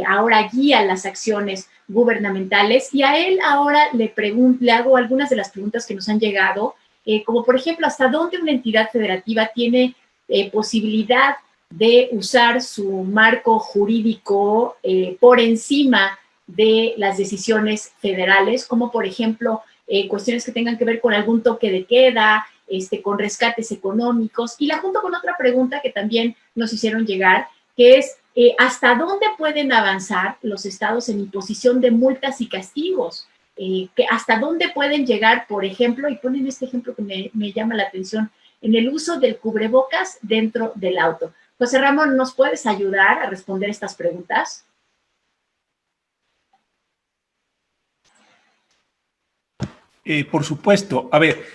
Speaker 9: ahora guía las acciones gubernamentales, y a él ahora le hago algunas de las preguntas que nos han llegado, como por ejemplo, ¿hasta dónde una entidad federativa tiene posibilidad de usar su marco jurídico por encima de las decisiones federales, como por ejemplo cuestiones que tengan que ver con algún toque de queda, con rescates económicos. Y la junto con otra pregunta que también nos hicieron llegar, que es ¿hasta dónde pueden avanzar los estados en imposición de multas y castigos? Que ¿hasta dónde pueden llegar, por ejemplo, y ponen este ejemplo que me llama la atención, en el uso del cubrebocas dentro del auto? José Ramón, ¿nos puedes ayudar a responder estas preguntas?
Speaker 6: Por supuesto. A ver,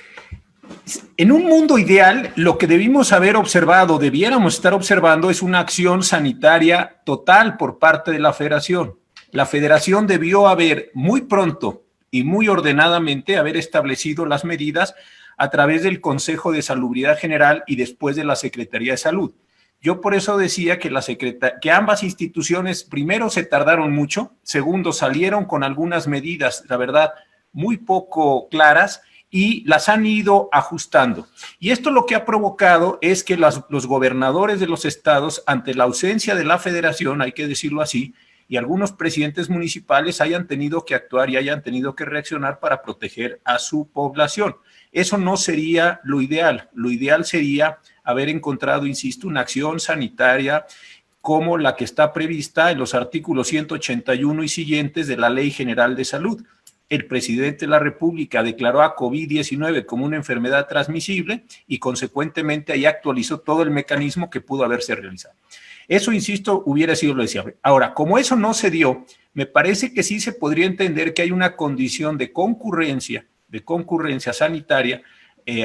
Speaker 6: en un mundo ideal, lo que debiéramos estar observando es una acción sanitaria total por parte de la Federación. La Federación debió haber muy pronto y muy ordenadamente haber establecido las medidas a través del Consejo de Salubridad General y después de la Secretaría de Salud. Yo por eso decía que ambas instituciones, primero, se tardaron mucho, segundo, salieron con algunas medidas, la verdad, muy poco claras, y las han ido ajustando. Y esto lo que ha provocado es que los gobernadores de los estados, ante la ausencia de la Federación, hay que decirlo así, y algunos presidentes municipales hayan tenido que actuar y hayan tenido que reaccionar para proteger a su población. Eso no sería lo ideal. Lo ideal sería haber encontrado, insisto, una acción sanitaria como la que está prevista en los artículos 181 y siguientes de la Ley General de Salud. El presidente de la República declaró a COVID-19 como una enfermedad transmisible y consecuentemente ahí actualizó todo el mecanismo que pudo haberse realizado. Eso, insisto, hubiera sido lo deseable. Ahora, como eso no se dio, me parece que sí se podría entender que hay una condición de concurrencia sanitaria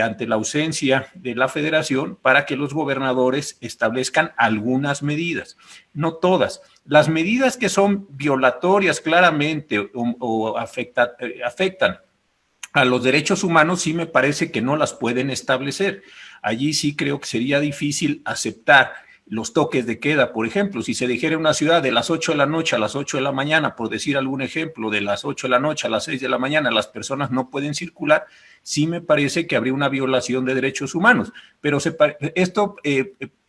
Speaker 6: ante la ausencia de la Federación para que los gobernadores establezcan algunas medidas, no todas. Las medidas que son violatorias claramente o afectan a los derechos humanos, sí me parece que no las pueden establecer. Allí sí creo que sería difícil aceptar los toques de queda, por ejemplo. Si se dijera en una ciudad de las 8 de la noche a las 8 de la mañana, por decir algún ejemplo, de las 8 de la noche a las 6 de la mañana, las personas no pueden circular, sí me parece que habría una violación de derechos humanos. Pero esto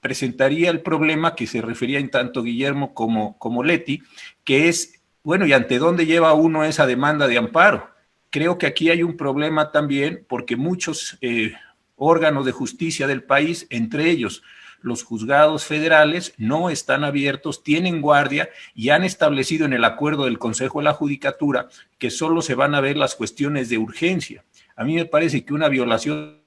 Speaker 6: presentaría el problema que se refería en tanto Guillermo como Leti, que es, bueno, ¿y ante dónde lleva uno esa demanda de amparo? Creo que aquí hay un problema también porque muchos órganos de justicia del país, entre ellos los juzgados federales, no están abiertos, tienen guardia y han establecido en el acuerdo del Consejo de la Judicatura que solo se van a ver las cuestiones de urgencia. A mí me parece que una violación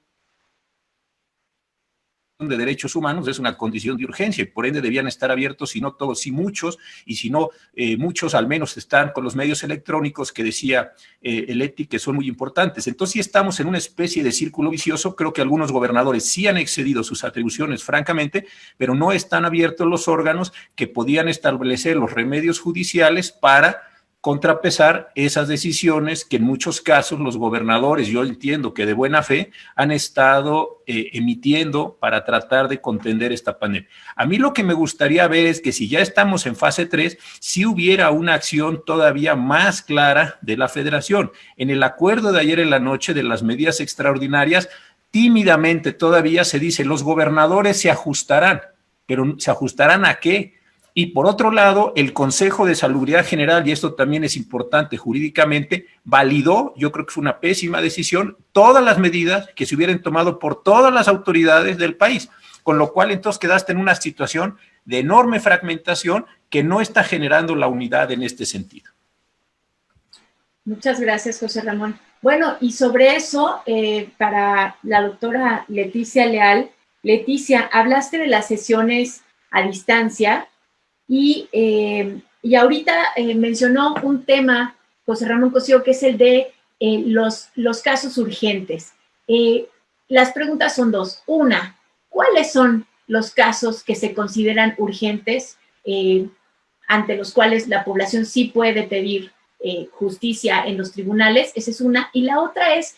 Speaker 6: de derechos humanos es una condición de urgencia y por ende debían estar abiertos, si no todos, si muchos, y si no muchos al menos están con los medios electrónicos que decía Leti que son muy importantes. Entonces sí estamos en una especie de círculo vicioso. Creo que algunos gobernadores sí han excedido sus atribuciones francamente, pero no están abiertos los órganos que podían establecer los remedios judiciales para contrapesar esas decisiones que en muchos casos los gobernadores, yo entiendo que de buena fe, han estado emitiendo para tratar de contender esta pandemia. A mí lo que me gustaría ver es que si ya estamos en fase 3, si hubiera una acción todavía más clara de la Federación. En el acuerdo de ayer en la noche de las medidas extraordinarias, tímidamente todavía se dice, los gobernadores se ajustarán, pero ¿se ajustarán a qué? Y por otro lado, el Consejo de Salubridad General, y esto también es importante jurídicamente, validó, yo creo que fue una pésima decisión, todas las medidas que se hubieran tomado por todas las autoridades del país, con lo cual entonces quedaste en una situación de enorme fragmentación que no está generando la unidad en este sentido.
Speaker 9: Muchas gracias, José Ramón. Bueno, y sobre eso, para la doctora Leticia Leal. Leticia, hablaste de las sesiones a distancia, y ahorita mencionó un tema, José Ramón Cosío, que es el de los casos urgentes. Las preguntas son dos. Una, ¿cuáles son los casos que se consideran urgentes ante los cuales la población sí puede pedir justicia en los tribunales? Esa es una. Y la otra es,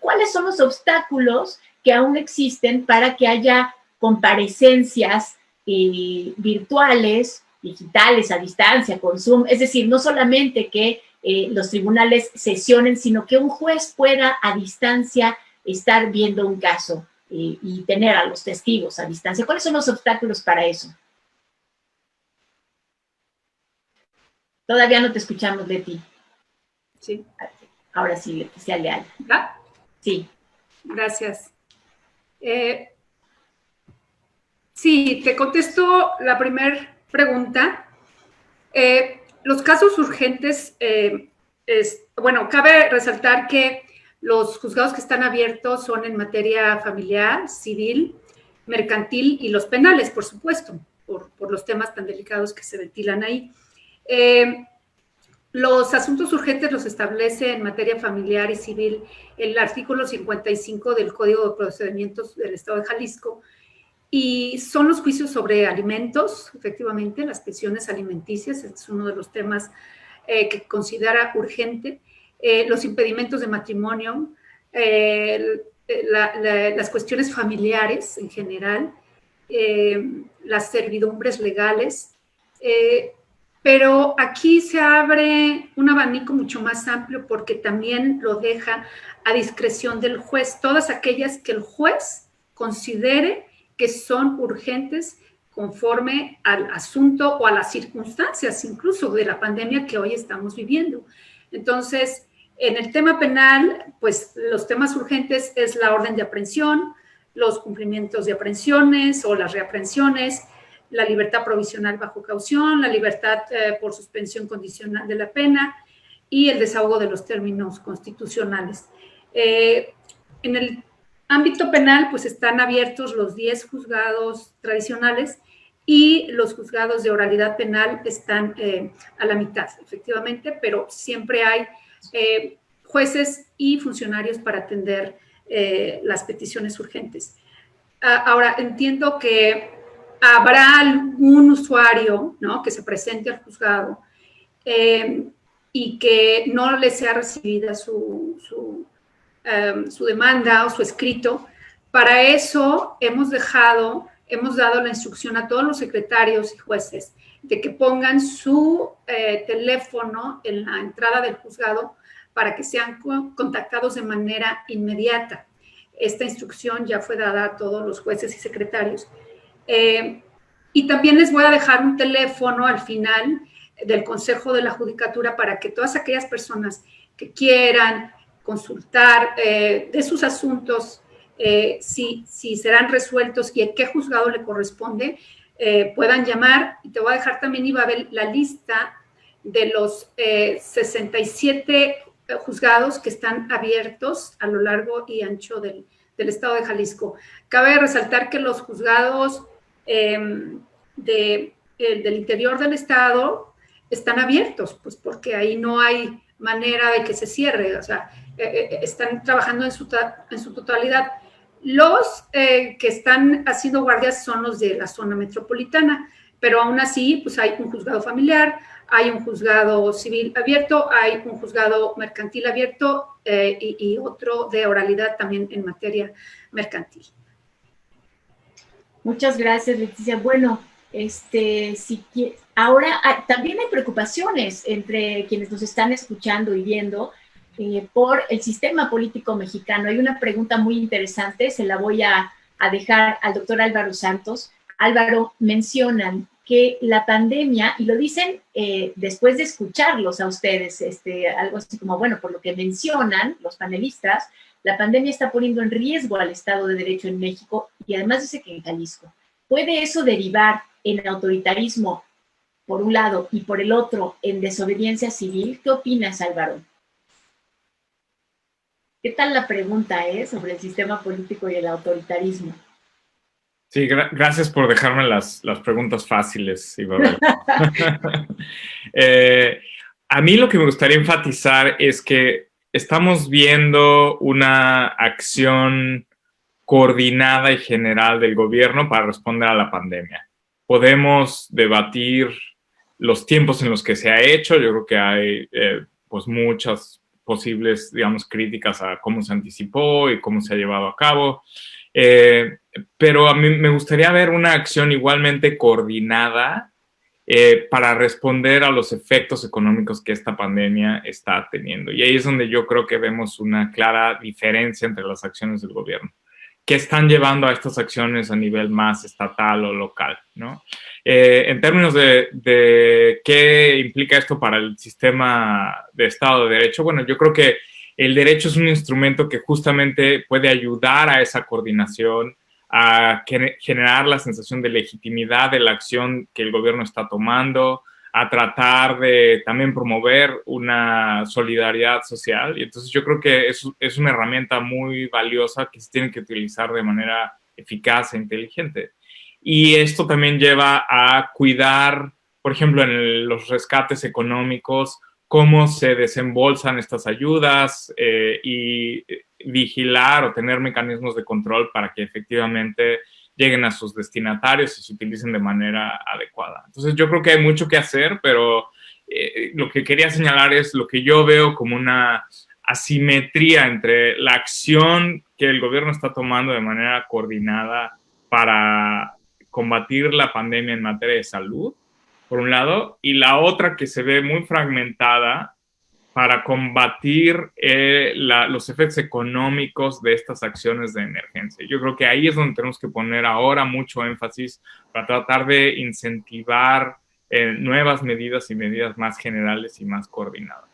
Speaker 9: ¿cuáles son los obstáculos que aún existen para que haya comparecencias virtuales, digitales, a distancia, con Zoom? Es decir, no solamente que los tribunales sesionen, sino que un juez pueda a distancia estar viendo un caso. y tener a los testigos a distancia. ¿Cuáles son los obstáculos para eso? Todavía no te escuchamos, Leti.
Speaker 11: Sí.
Speaker 9: Ahora sí, Leticia Leal.
Speaker 11: ¿Ah?
Speaker 9: Sí.
Speaker 11: Gracias. Sí, te contesto la primera pregunta. Los casos urgentes, bueno, cabe resaltar que los juzgados que están abiertos son en materia familiar, civil, mercantil y los penales, por supuesto, por los temas tan delicados que se ventilan ahí. Los asuntos urgentes los establece en materia familiar y civil el artículo 55 del Código de Procedimientos del Estado de Jalisco, y son los juicios sobre alimentos, efectivamente, las pensiones alimenticias, es uno de los temas que considera urgente, los impedimentos de matrimonio, las cuestiones familiares en general, las servidumbres legales, pero aquí se abre un abanico mucho más amplio porque también lo deja a discreción del juez, todas aquellas que el juez considere que son urgentes conforme al asunto o a las circunstancias incluso de la pandemia que hoy estamos viviendo. Entonces, en el tema penal, pues los temas urgentes es la orden de aprehensión, los cumplimientos de aprehensiones o las reaprehensiones, la libertad provisional bajo caución, la libertad por suspensión condicional de la pena y el desahogo de los términos constitucionales. En el ámbito penal, pues están abiertos los 10 juzgados tradicionales y los juzgados de oralidad penal están a la mitad, efectivamente, pero siempre hay jueces y funcionarios para atender las peticiones urgentes. Ahora, entiendo que habrá algún usuario, ¿no?, que se presente al juzgado y que no le sea recibida su demanda o su escrito. Para eso hemos dado la instrucción a todos los secretarios y jueces de que pongan su teléfono en la entrada del juzgado para que sean contactados de manera inmediata. Esta instrucción ya fue dada a todos los jueces y secretarios. Y también les voy a dejar un teléfono al final del Consejo de la Judicatura para que todas aquellas personas que quieran consultar de sus asuntos, si serán resueltos y a qué juzgado le corresponde, puedan llamar. Y te voy a dejar también, Ibabel, la lista de los 67 juzgados que están abiertos a lo largo y ancho del estado de Jalisco. Cabe resaltar que los juzgados del interior del estado están abiertos, pues porque ahí no hay manera de que se cierre, o sea, están trabajando en su totalidad. Los que están haciendo guardias son los de la zona metropolitana, pero aún así, pues hay un juzgado familiar, hay un juzgado civil abierto, hay un juzgado mercantil abierto y otro de oralidad también en materia mercantil.
Speaker 9: Muchas gracias, Leticia. Bueno, ahora también hay preocupaciones entre quienes nos están escuchando y viendo por el sistema político mexicano. Hay una pregunta muy interesante, se la voy a dejar al doctor Álvaro Santos. Álvaro, mencionan que la pandemia, y lo dicen después de escucharlos a ustedes, algo así como, bueno, por lo que mencionan los panelistas, la pandemia está poniendo en riesgo al Estado de Derecho en México y además dice que en Jalisco. ¿Puede eso derivar en autoritarismo por un lado y por el otro en desobediencia civil? ¿Qué opinas, Álvaro? ¿Qué tal la pregunta sobre el sistema político y el autoritarismo?
Speaker 10: Sí, gracias por dejarme las preguntas fáciles, Ibabel. A mí lo que me gustaría enfatizar es que estamos viendo una acción coordinada y general del gobierno para responder a la pandemia. Podemos debatir los tiempos en los que se ha hecho. Yo creo que hay pues muchas posibles, digamos, críticas a cómo se anticipó y cómo se ha llevado a cabo. Pero a mí me gustaría ver una acción igualmente coordinada para responder a los efectos económicos que esta pandemia está teniendo. Y ahí es donde yo creo que vemos una clara diferencia entre las acciones del gobierno. que están llevando a estas acciones a nivel más estatal o local, ¿no? En términos de qué implica esto para el sistema de Estado de Derecho, bueno, yo creo que el derecho es un instrumento que justamente puede ayudar a esa coordinación, a generar la sensación de legitimidad de la acción que el gobierno está tomando, a tratar de también promover una solidaridad social. Y entonces yo creo que es una herramienta muy valiosa que se tiene que utilizar de manera eficaz e inteligente. Y esto también lleva a cuidar, por ejemplo, en los rescates económicos, cómo se desembolsan estas ayudas y vigilar o tener mecanismos de control para que efectivamente lleguen a sus destinatarios y se utilicen de manera adecuada. Entonces yo creo que hay mucho que hacer, pero lo que quería señalar es lo que yo veo como una asimetría entre la acción que el gobierno está tomando de manera coordinada para combatir la pandemia en materia de salud, por un lado, y la otra que se ve muy fragmentada para combatir los efectos económicos de estas acciones de emergencia. Yo creo que ahí es donde tenemos que poner ahora mucho énfasis para tratar de incentivar nuevas medidas y medidas más generales y más coordinadas.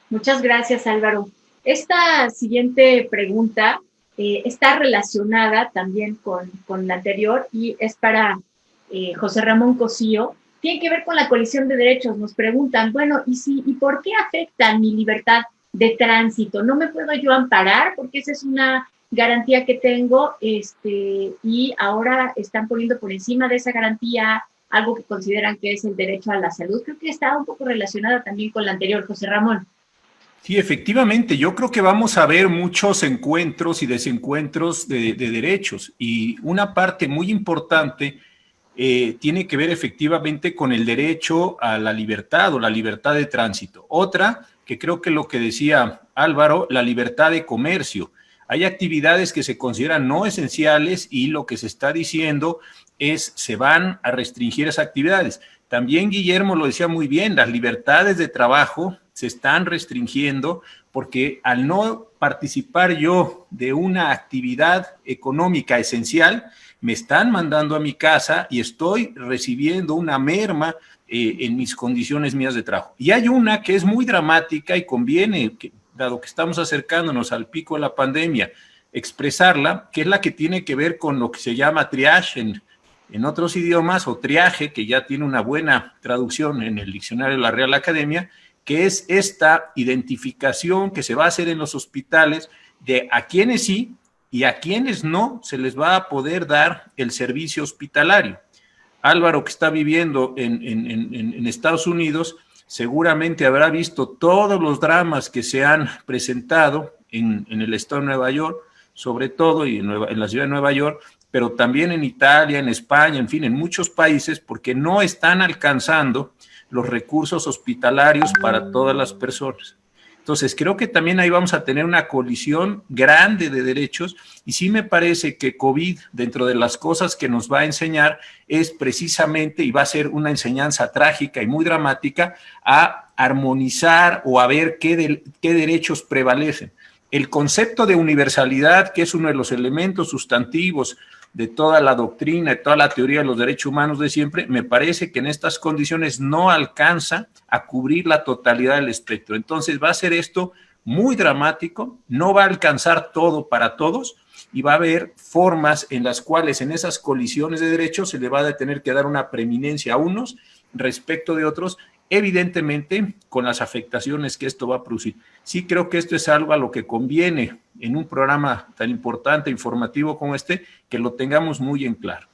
Speaker 9: Muchas gracias, Álvaro. Esta siguiente pregunta está relacionada también con la anterior y es para José Ramón Cosío. Tiene que ver con la colisión de derechos. Nos preguntan, bueno, ¿y por qué afecta mi libertad de tránsito? ¿No me puedo yo amparar? Porque esa es una garantía que tengo y ahora están poniendo por encima de esa garantía algo que consideran que es el derecho a la salud. Creo que está un poco relacionada también con la anterior, José Ramón.
Speaker 6: Sí, efectivamente, yo creo que vamos a ver muchos encuentros y desencuentros de derechos, y una parte muy importante tiene que ver efectivamente con el derecho a la libertad o la libertad de tránsito. Otra, que creo que lo que decía Álvaro, la libertad de comercio. Hay actividades que se consideran no esenciales y lo que se está diciendo es se van a restringir esas actividades. También Guillermo lo decía muy bien, las libertades de trabajo se están restringiendo porque al no participar yo de una actividad económica esencial, me están mandando a mi casa y estoy recibiendo una merma en mis condiciones mías de trabajo. Y hay una que es muy dramática y conviene, dado que estamos acercándonos al pico de la pandemia, expresarla, que es la que tiene que ver con lo que se llama triage en otros idiomas, o triaje, que ya tiene una buena traducción en el diccionario de la Real Academia, que es esta identificación que se va a hacer en los hospitales de a quienes sí y a quienes no se les va a poder dar el servicio hospitalario. Álvaro, que está viviendo en Estados Unidos, seguramente habrá visto todos los dramas que se han presentado en el estado de Nueva York, sobre todo y en la ciudad de Nueva York, pero también en Italia, en España, en fin, en muchos países, porque no están alcanzando los recursos hospitalarios para todas las personas. Entonces, creo que también ahí vamos a tener una colisión grande de derechos, y sí me parece que COVID, dentro de las cosas que nos va a enseñar, es precisamente, y va a ser una enseñanza trágica y muy dramática, a armonizar o a ver qué derechos prevalecen. El concepto de universalidad, que es uno de los elementos sustantivos de toda la doctrina, de toda la teoría de los derechos humanos de siempre, me parece que en estas condiciones no alcanza a cubrir la totalidad del espectro. Entonces va a ser esto muy dramático, no va a alcanzar todo para todos, y va a haber formas en las cuales en esas colisiones de derechos se le va a tener que dar una preeminencia a unos respecto de otros, evidentemente con las afectaciones que esto va a producir. Sí creo que esto es algo a lo que conviene en un programa tan importante, informativo como este, que lo tengamos muy en claro.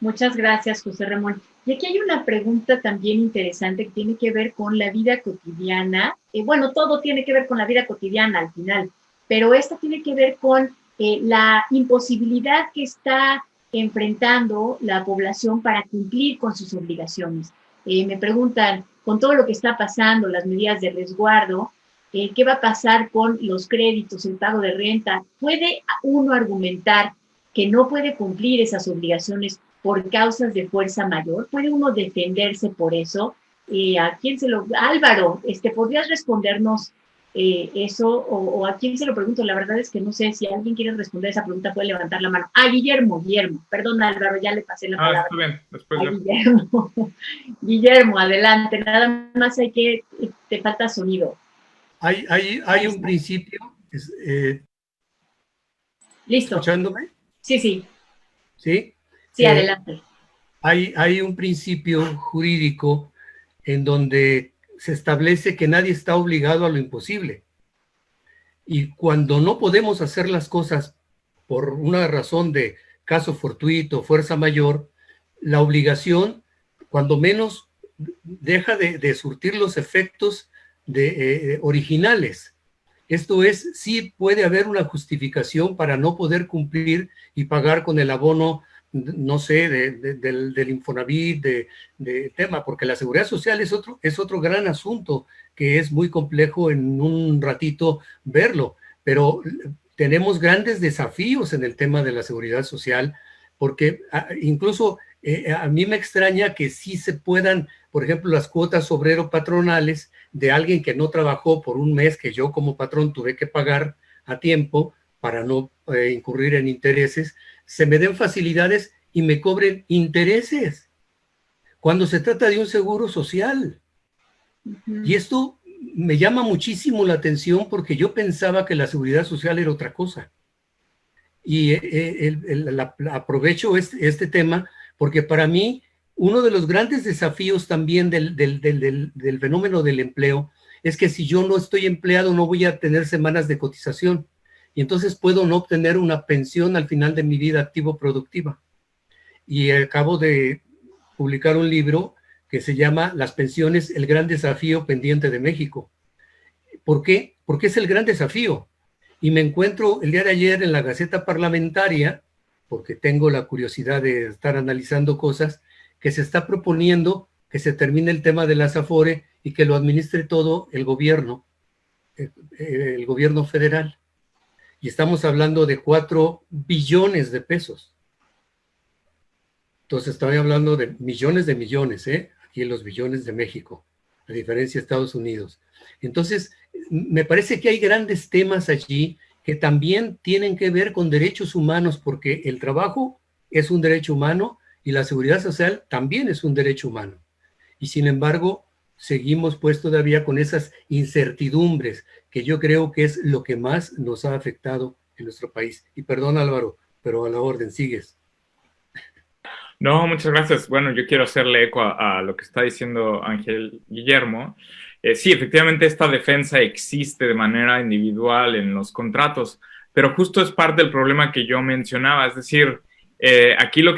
Speaker 9: Muchas gracias, José Ramón. Y aquí hay una pregunta también interesante que tiene que ver con la vida cotidiana. Bueno, todo tiene que ver con la vida cotidiana al final, pero esto tiene que ver con la imposibilidad que está enfrentando la población para cumplir con sus obligaciones. Me preguntan, con todo lo que está pasando, las medidas de resguardo, ¿qué va a pasar con los créditos, el pago de renta? ¿Puede uno argumentar que no puede cumplir esas obligaciones por causas de fuerza mayor? ¿Puede uno defenderse por eso? ¿A quién se lo...? Álvaro, ¿podrías respondernos eso, o a quién se lo pregunto. La verdad es que no sé si alguien quiere responder esa pregunta, puede levantar la mano. Guillermo, perdón, Álvaro, ya le pasé la palabra.
Speaker 10: Está bien, después
Speaker 9: Guillermo. Guillermo, adelante, nada más te falta sonido.
Speaker 12: Hay un principio.
Speaker 9: Listo.
Speaker 12: ¿Escuchándome?
Speaker 9: Sí.
Speaker 12: ¿Sí?
Speaker 9: Sí, adelante.
Speaker 12: Hay un principio jurídico en donde se establece que nadie está obligado a lo imposible. Y cuando no podemos hacer las cosas por una razón de caso fortuito, fuerza mayor, la obligación, cuando menos, deja de surtir los efectos originales. Esto es, sí puede haber una justificación para no poder cumplir y pagar con el abono, no sé, del Infonavit, de tema, porque la seguridad social es otro gran asunto que es muy complejo en un ratito verlo, pero tenemos grandes desafíos en el tema de la seguridad social, porque incluso a mí me extraña que sí se puedan, por ejemplo, las cuotas obrero-patronales de alguien que no trabajó por un mes, que yo como patrón tuve que pagar a tiempo para no incurrir en intereses, se me den facilidades y me cobren intereses cuando se trata de un seguro social. Y esto me llama muchísimo la atención porque yo pensaba que la seguridad social era otra cosa. Y aprovecho este tema porque para mí uno de los grandes desafíos también del fenómeno del empleo es que si yo no estoy empleado no voy a tener semanas de cotización y entonces puedo no obtener una pensión al final de mi vida activo-productiva. Y acabo de publicar un libro que se llama Las pensiones, el gran desafío pendiente de México. ¿Por qué? Porque es el gran desafío. Y me encuentro el día de ayer en la Gaceta Parlamentaria, porque tengo la curiosidad de estar analizando cosas, que se está proponiendo que se termine el tema de las Afore y que lo administre todo el gobierno federal. Y estamos hablando de 4 billones de pesos. Entonces estoy hablando de millones, aquí en los billones de México, a diferencia de Estados Unidos. Entonces, me parece que hay grandes temas allí que también tienen que ver con derechos humanos, porque el trabajo es un derecho humano y la seguridad social también es un derecho humano. Y sin embargo, seguimos pues todavía con esas incertidumbres que yo creo que es lo que más nos ha afectado en nuestro país. Y perdón, Álvaro, pero a la orden, sigues.
Speaker 10: No, muchas gracias. Bueno, yo quiero hacerle eco a lo que está diciendo Ángel Guillermo. Sí, efectivamente esta defensa existe de manera individual en los contratos, pero justo es parte del problema que yo mencionaba. Es decir, aquí lo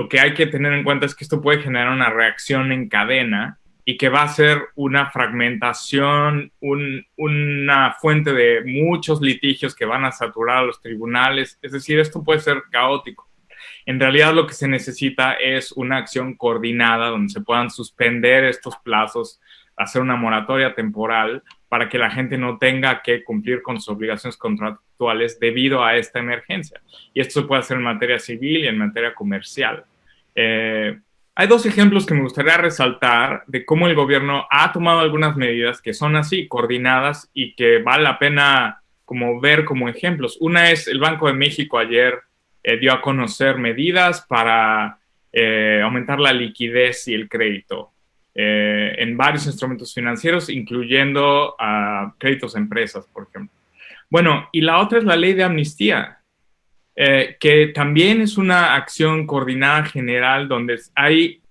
Speaker 10: que hay que tener en cuenta es que esto puede generar una reacción en cadena y que va a ser una fragmentación, una fuente de muchos litigios que van a saturar a los tribunales. Es decir, esto puede ser caótico. En realidad lo que se necesita es una acción coordinada donde se puedan suspender estos plazos, hacer una moratoria temporal para que la gente no tenga que cumplir con sus obligaciones contractuales debido a esta emergencia. Y esto se puede hacer en materia civil y en materia comercial. Hay 2 ejemplos que me gustaría resaltar de cómo el gobierno ha tomado algunas medidas que son así, coordinadas y que vale la pena como ver como ejemplos. Una es el Banco de México ayer dio a conocer medidas para aumentar la liquidez y el crédito en varios instrumentos financieros, incluyendo créditos a empresas, por ejemplo. Bueno, y la otra es la ley de amnistía, que también es una acción coordinada general donde hay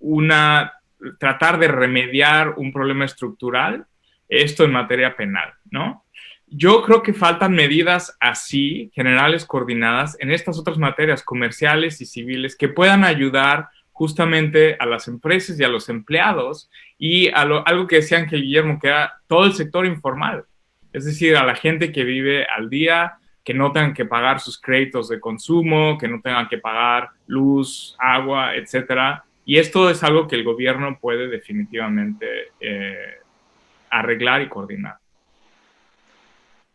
Speaker 10: tratar de remediar un problema estructural, esto en materia penal, ¿no? Yo creo que faltan medidas así, generales, coordinadas, en estas otras materias comerciales y civiles que puedan ayudar justamente a las empresas y a los empleados y algo que decía Ángel Guillermo, que era todo el sector informal. Es decir, a la gente que vive al día, que no tengan que pagar sus créditos de consumo, que no tengan que pagar luz, agua, etcétera. Y esto es algo que el gobierno puede definitivamente arreglar y coordinar.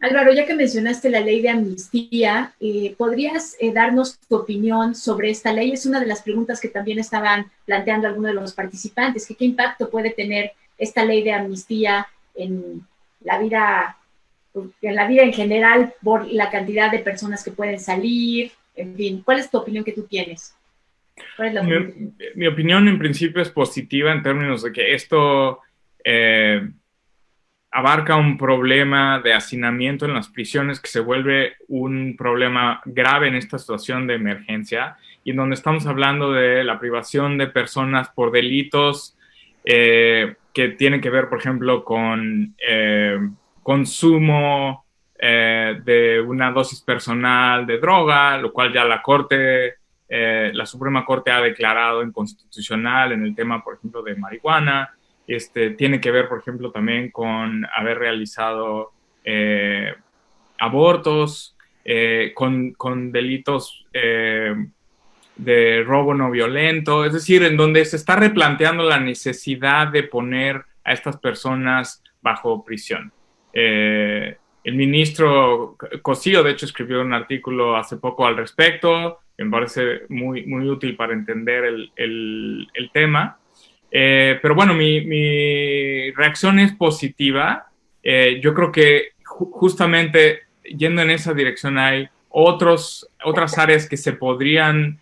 Speaker 9: Álvaro, ya que mencionaste la ley de amnistía, ¿podrías darnos tu opinión sobre esta ley? Es una de las preguntas que también estaban planteando algunos de los participantes, que qué impacto puede tener esta ley de amnistía en la vida en la vida en general, por la cantidad de personas que pueden salir, en fin. ¿Cuál es tu opinión que tú tienes? ¿Cuál es la opinión?
Speaker 10: Mi opinión en principio es positiva en términos de que esto abarca un problema de hacinamiento en las prisiones que se vuelve un problema grave en esta situación de emergencia y en donde estamos hablando de la privación de personas por delitos que tienen que ver, por ejemplo, con consumo de una dosis personal de droga, lo cual ya la Suprema Corte ha declarado inconstitucional en el tema, por ejemplo, de marihuana. Tiene que ver, por ejemplo, también con haber realizado abortos, con delitos de robo no violento, es decir, en donde se está replanteando la necesidad de poner a estas personas bajo prisión. El ministro Cosío, de hecho, escribió un artículo hace poco al respecto, que me parece muy, muy útil para entender el tema. Pero bueno, mi reacción es positiva. Yo creo que justamente yendo en esa dirección hay otras áreas que se podrían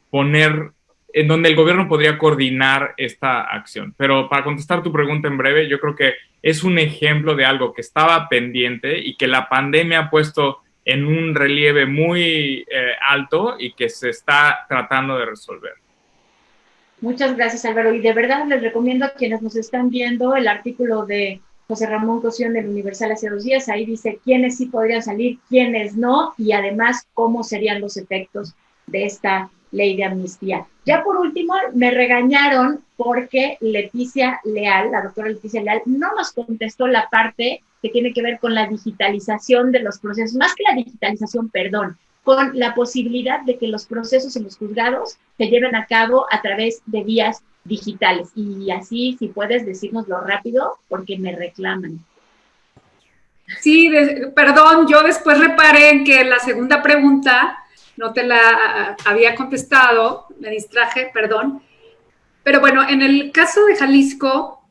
Speaker 10: poner, en donde el gobierno podría coordinar esta acción. Pero para contestar tu pregunta en breve, yo creo que es un ejemplo de algo que estaba pendiente y que la pandemia ha puesto en un relieve muy alto y que se está tratando de resolver.
Speaker 9: Muchas gracias, Álvaro. Y de verdad les recomiendo a quienes nos están viendo el artículo de José Ramón Cosío del Universal hace 2 días. Ahí dice quiénes sí podrían salir, quiénes no, y además cómo serían los efectos de esta ley de amnistía. Ya por último, me regañaron porque Leticia Leal, la doctora Leticia Leal, no nos contestó la parte que tiene que ver con la digitalización de los procesos, más que la digitalización, perdón, con la posibilidad de que los procesos en los juzgados se lleven a cabo a través de vías digitales. Y así, si puedes decírnoslo rápido, porque me reclaman.
Speaker 11: Sí, perdón, yo después reparé en que la segunda pregunta no te la había contestado, me distraje, perdón. Pero bueno, en el caso de Jalisco,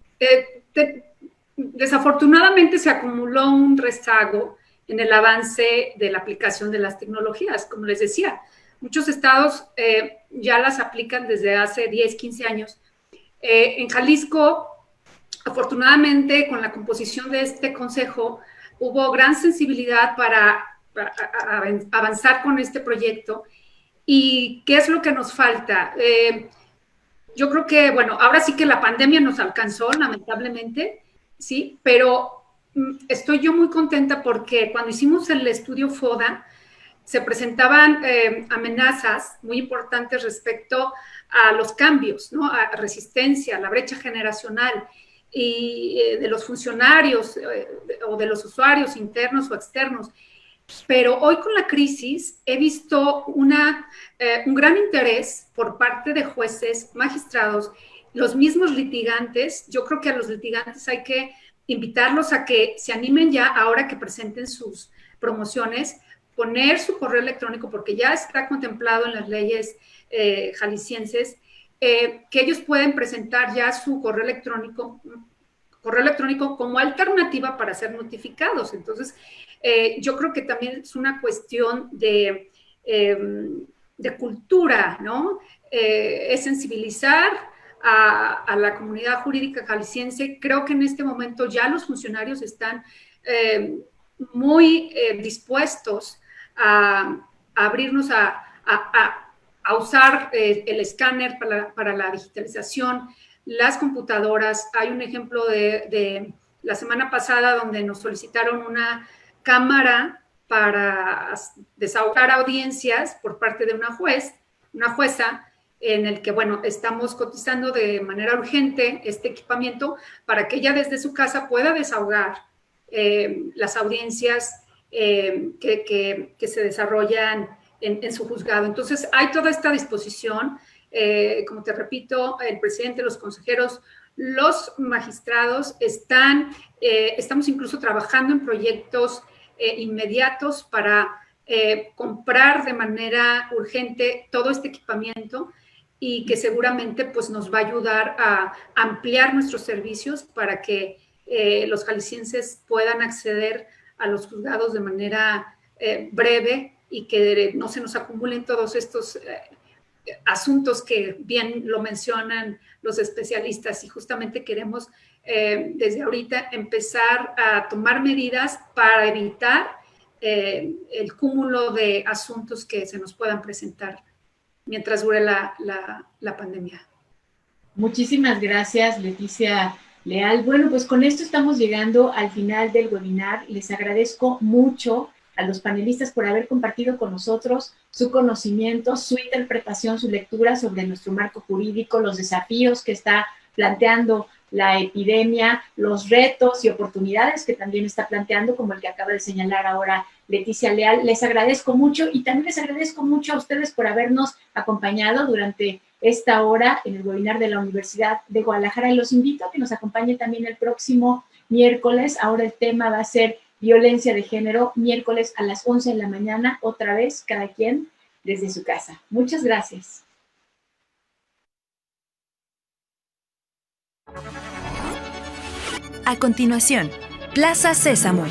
Speaker 11: desafortunadamente se acumuló un rezago en el avance de la aplicación de las tecnologías. Como les decía, muchos estados ya las aplican desde hace 10, 15 años. En Jalisco, afortunadamente, con la composición de este consejo, hubo gran sensibilidad para avanzar con este proyecto. ¿Y qué es lo que nos falta? Yo creo que, bueno, ahora sí que la pandemia nos alcanzó, lamentablemente, sí, pero estoy yo muy contenta porque cuando hicimos el estudio FODA, se presentaban amenazas muy importantes respecto a los cambios, ¿no? A resistencia, a la brecha generacional y de los funcionarios o de los usuarios internos o externos. Pero hoy con la crisis he visto un gran interés por parte de jueces, magistrados, los mismos litigantes. Yo creo que a los litigantes hay que invitarlos a que se animen ya, ahora que presenten sus promociones, poner su correo electrónico, porque ya está contemplado en las leyes jaliscienses, que ellos pueden presentar ya su correo electrónico como alternativa para ser notificados. Entonces, yo creo que también es una cuestión de cultura, ¿no? Es sensibilizar a la comunidad jurídica jalisciense. Creo que en este momento ya los funcionarios están muy dispuestos a abrirnos a usar el escáner para la digitalización, las computadoras. Hay un ejemplo de la semana pasada donde nos solicitaron una cámara para desahogar audiencias por parte de una jueza, en el que, bueno, estamos cotizando de manera urgente este equipamiento para que ella desde su casa pueda desahogar las audiencias que se desarrollan en su juzgado. Entonces, hay toda esta disposición. Como te repito, el presidente, los consejeros, los magistrados estamos incluso trabajando en proyectos inmediatos para comprar de manera urgente todo este equipamiento y que seguramente pues, nos va a ayudar a ampliar nuestros servicios para que los jaliscienses puedan acceder a los juzgados de manera breve y que no se nos acumulen todos estos asuntos que bien lo mencionan los especialistas, y justamente queremos desde ahorita empezar a tomar medidas para evitar el cúmulo de asuntos que se nos puedan presentar mientras dure la pandemia.
Speaker 9: Muchísimas gracias, Leticia Leal. Bueno, pues con esto estamos llegando al final del webinar. Les agradezco mucho a los panelistas por haber compartido con nosotros su conocimiento, su interpretación, su lectura sobre nuestro marco jurídico, los desafíos que está planteando la epidemia, los retos y oportunidades que también está planteando, como el que acaba de señalar ahora Leticia Leal. Les agradezco mucho y también les agradezco mucho a ustedes por habernos acompañado durante esta hora en el webinar de la Universidad de Guadalajara. Y los invito a que nos acompañen también el próximo miércoles. Ahora el tema va a ser violencia de género, miércoles a las 11 de la mañana, otra vez, cada quien desde su casa. Muchas gracias.
Speaker 7: A continuación, Plaza Sésamo.